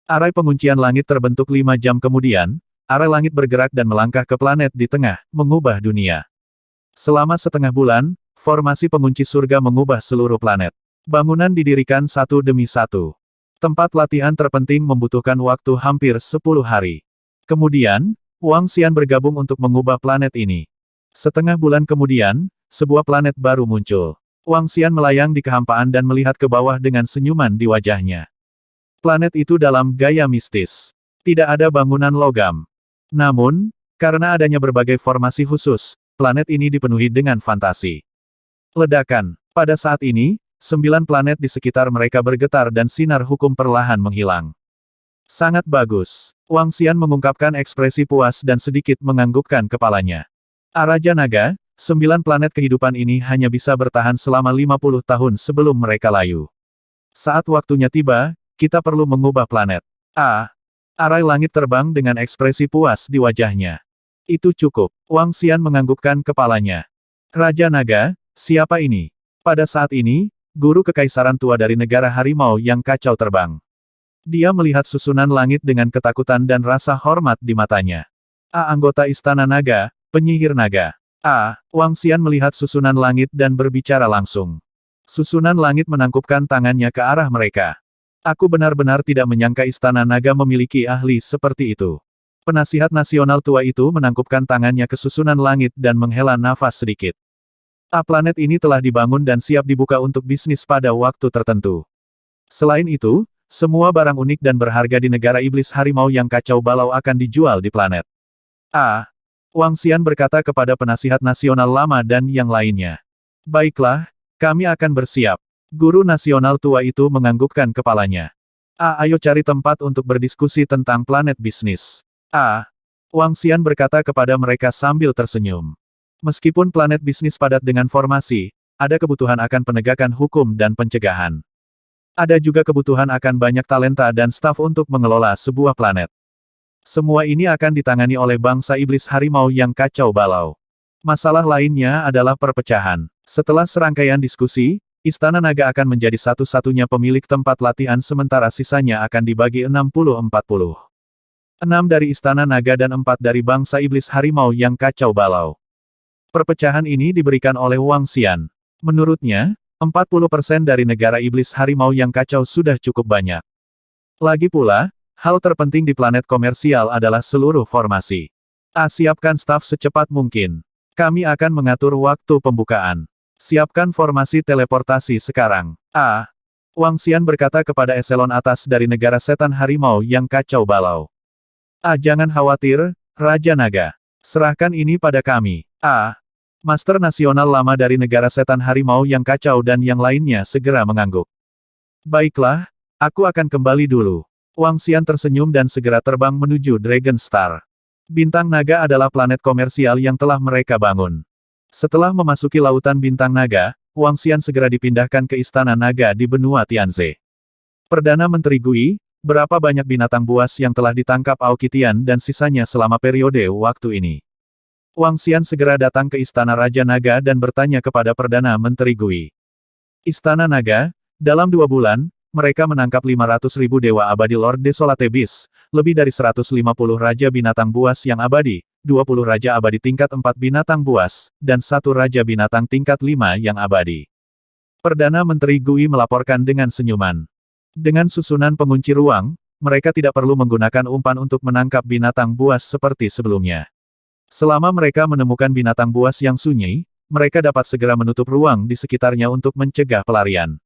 Speaker 1: Arai penguncian langit terbentuk 5 jam kemudian, arai langit bergerak dan melangkah ke planet di tengah, mengubah dunia. Selama setengah bulan, formasi pengunci surga mengubah seluruh planet. Bangunan didirikan satu demi satu. Tempat latihan terpenting membutuhkan waktu hampir 10 hari. Kemudian, Wang Xian bergabung untuk mengubah planet ini. Setengah bulan kemudian, sebuah planet baru muncul. Wang Xian melayang di kehampaan dan melihat ke bawah dengan senyuman di wajahnya. Planet itu dalam gaya mistis. Tidak ada bangunan logam. Namun, karena adanya berbagai formasi khusus, planet ini dipenuhi dengan fantasi. Ledakan. Pada saat ini, 9 planet di sekitar mereka bergetar dan sinar hukum perlahan menghilang. Sangat bagus. Wang Xian mengungkapkan ekspresi puas dan sedikit menganggukkan kepalanya. Raja Naga, 9 planet kehidupan ini hanya bisa bertahan selama 50 tahun sebelum mereka layu. Saat waktunya tiba, kita perlu mengubah planet. Arai langit terbang dengan ekspresi puas di wajahnya. Itu cukup. Wang Xian menganggukkan kepalanya. Raja Naga, siapa ini? Pada saat ini, guru kekaisaran tua dari negara harimau yang kacau terbang. Dia melihat susunan langit dengan ketakutan dan rasa hormat di matanya. Anggota Istana Naga, penyihir naga. Wang Xian melihat susunan langit dan berbicara langsung. Susunan langit menangkupkan tangannya ke arah mereka. Aku benar-benar tidak menyangka Istana Naga memiliki ahli seperti itu. Penasihat nasional tua itu menangkupkan tangannya ke susunan langit dan menghela nafas sedikit. Planet ini telah dibangun dan siap dibuka untuk bisnis pada waktu tertentu. Selain itu, semua barang unik dan berharga di negara iblis harimau yang kacau balau akan dijual di planet. Wang Xian berkata kepada penasihat nasional lama dan yang lainnya. Baiklah, kami akan bersiap. Guru nasional tua itu menganggukkan kepalanya. Ayo cari tempat untuk berdiskusi tentang planet bisnis. Wang Xian berkata kepada mereka sambil tersenyum. Meskipun planet bisnis padat dengan formasi, ada kebutuhan akan penegakan hukum dan pencegahan. Ada juga kebutuhan akan banyak talenta dan staf untuk mengelola sebuah planet. Semua ini akan ditangani oleh bangsa iblis harimau yang kacau balau. Masalah lainnya adalah perpecahan. Setelah serangkaian diskusi, Istana Naga akan menjadi satu-satunya pemilik tempat latihan sementara sisanya akan dibagi 60-40. 6 dari Istana Naga dan 4 dari bangsa Iblis Harimau yang kacau balau. Perpecahan ini diberikan oleh Wang Xian. Menurutnya, 40% dari negara Iblis Harimau yang kacau sudah cukup banyak. Lagi pula, hal terpenting di planet komersial adalah seluruh formasi. Siapkan staf secepat mungkin. Kami akan mengatur waktu pembukaan. Siapkan formasi teleportasi sekarang. Wang Xian berkata kepada eselon atas dari negara setan harimau yang kacau balau. Jangan khawatir, Raja Naga. Serahkan ini pada kami. Master nasional lama dari negara setan harimau yang kacau dan yang lainnya segera mengangguk. Baiklah, aku akan kembali dulu. Wang Xian tersenyum dan segera terbang menuju Dragon Star. Bintang Naga adalah planet komersial yang telah mereka bangun. Setelah memasuki lautan Bintang Naga, Wang Xian segera dipindahkan ke Istana Naga di benua Tianze. Perdana Menteri Gui, berapa banyak binatang buas yang telah ditangkap Aoki Tian dan sisanya selama periode waktu ini? Wang Xian segera datang ke Istana Raja Naga dan bertanya kepada Perdana Menteri Gui. Istana Naga, dalam 2 bulan, mereka menangkap 500.000 Dewa Abadi Lord Desolate Beast, lebih dari 150 Raja Binatang Buas yang abadi, 20 Raja Abadi tingkat 4 Binatang Buas, dan 1 Raja Binatang tingkat 5 yang abadi. Perdana Menteri Gui melaporkan dengan senyuman. Dengan susunan pengunci ruang, mereka tidak perlu menggunakan umpan untuk menangkap binatang buas seperti sebelumnya. Selama mereka menemukan binatang buas yang sunyi, mereka dapat segera menutup ruang di sekitarnya untuk mencegah pelarian.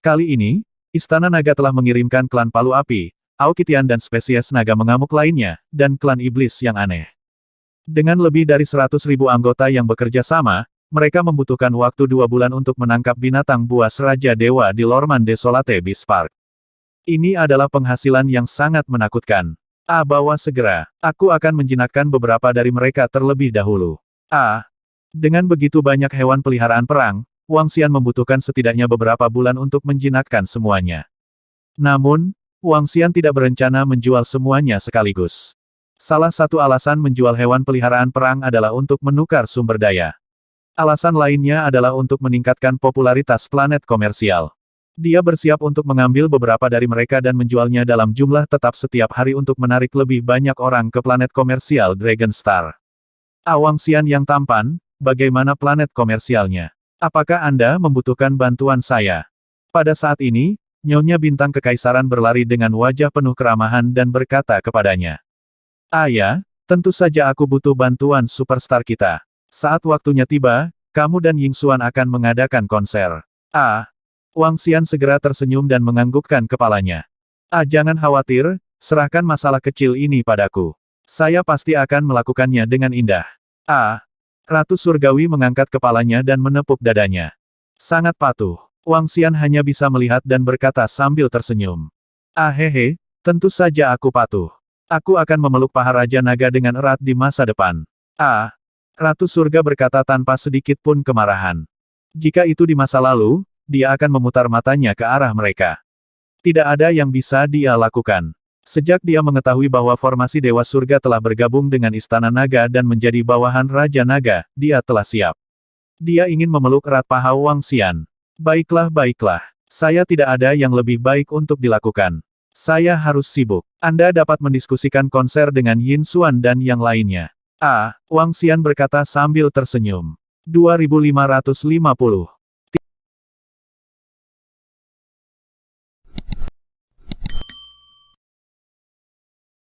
Speaker 1: Kali ini, Istana Naga telah mengirimkan klan Palu Api, Aoki Tian dan spesies naga mengamuk lainnya, dan klan iblis yang aneh. Dengan lebih dari 100.000 anggota yang bekerja sama, mereka membutuhkan waktu 2 bulan untuk menangkap binatang buas Raja Dewa di Lorman Desolate Beast Park. Ini adalah penghasilan yang sangat menakutkan. Bawa segera. Aku akan menjinakkan beberapa dari mereka terlebih dahulu. Dengan begitu banyak hewan peliharaan perang, Wang Xian membutuhkan setidaknya beberapa bulan untuk menjinakkan semuanya. Namun, Wang Xian tidak berencana menjual semuanya sekaligus. Salah satu alasan menjual hewan peliharaan perang adalah untuk menukar sumber daya. Alasan lainnya adalah untuk meningkatkan popularitas planet komersial. Dia bersiap untuk mengambil beberapa dari mereka dan menjualnya dalam jumlah tetap setiap hari untuk menarik lebih banyak orang ke planet komersial Dragon Star. Wang Xian yang tampan, bagaimana planet komersialnya? Apakah Anda membutuhkan bantuan saya? Pada saat ini, Nyonya Bintang Kekaisaran berlari dengan wajah penuh keramahan dan berkata kepadanya. Ya, tentu saja aku butuh bantuan superstar kita. Saat waktunya tiba, kamu dan Ying Xuan akan mengadakan konser. Wang Xian segera tersenyum dan menganggukkan kepalanya. Jangan khawatir, serahkan masalah kecil ini padaku. Saya pasti akan melakukannya dengan indah. Ratu Surgawi mengangkat kepalanya dan menepuk dadanya. Sangat patuh. Wang Xian hanya bisa melihat dan berkata sambil tersenyum. Hehe, tentu saja aku patuh. Aku akan memeluk paha Raja Naga dengan erat di masa depan. Ratu Surga berkata tanpa sedikit pun kemarahan. Jika itu di masa lalu, dia akan memutar matanya ke arah mereka. Tidak ada yang bisa dia lakukan. Sejak dia mengetahui bahwa formasi Dewa Surga telah bergabung dengan Istana Naga dan menjadi bawahan Raja Naga, dia telah siap. Dia ingin memeluk erat paha Wang Xian. Baiklah, saya tidak ada yang lebih baik untuk dilakukan. Saya harus sibuk. Anda dapat mendiskusikan konser dengan Yin Xuan dan yang lainnya. Wang Xian berkata sambil tersenyum. 2550.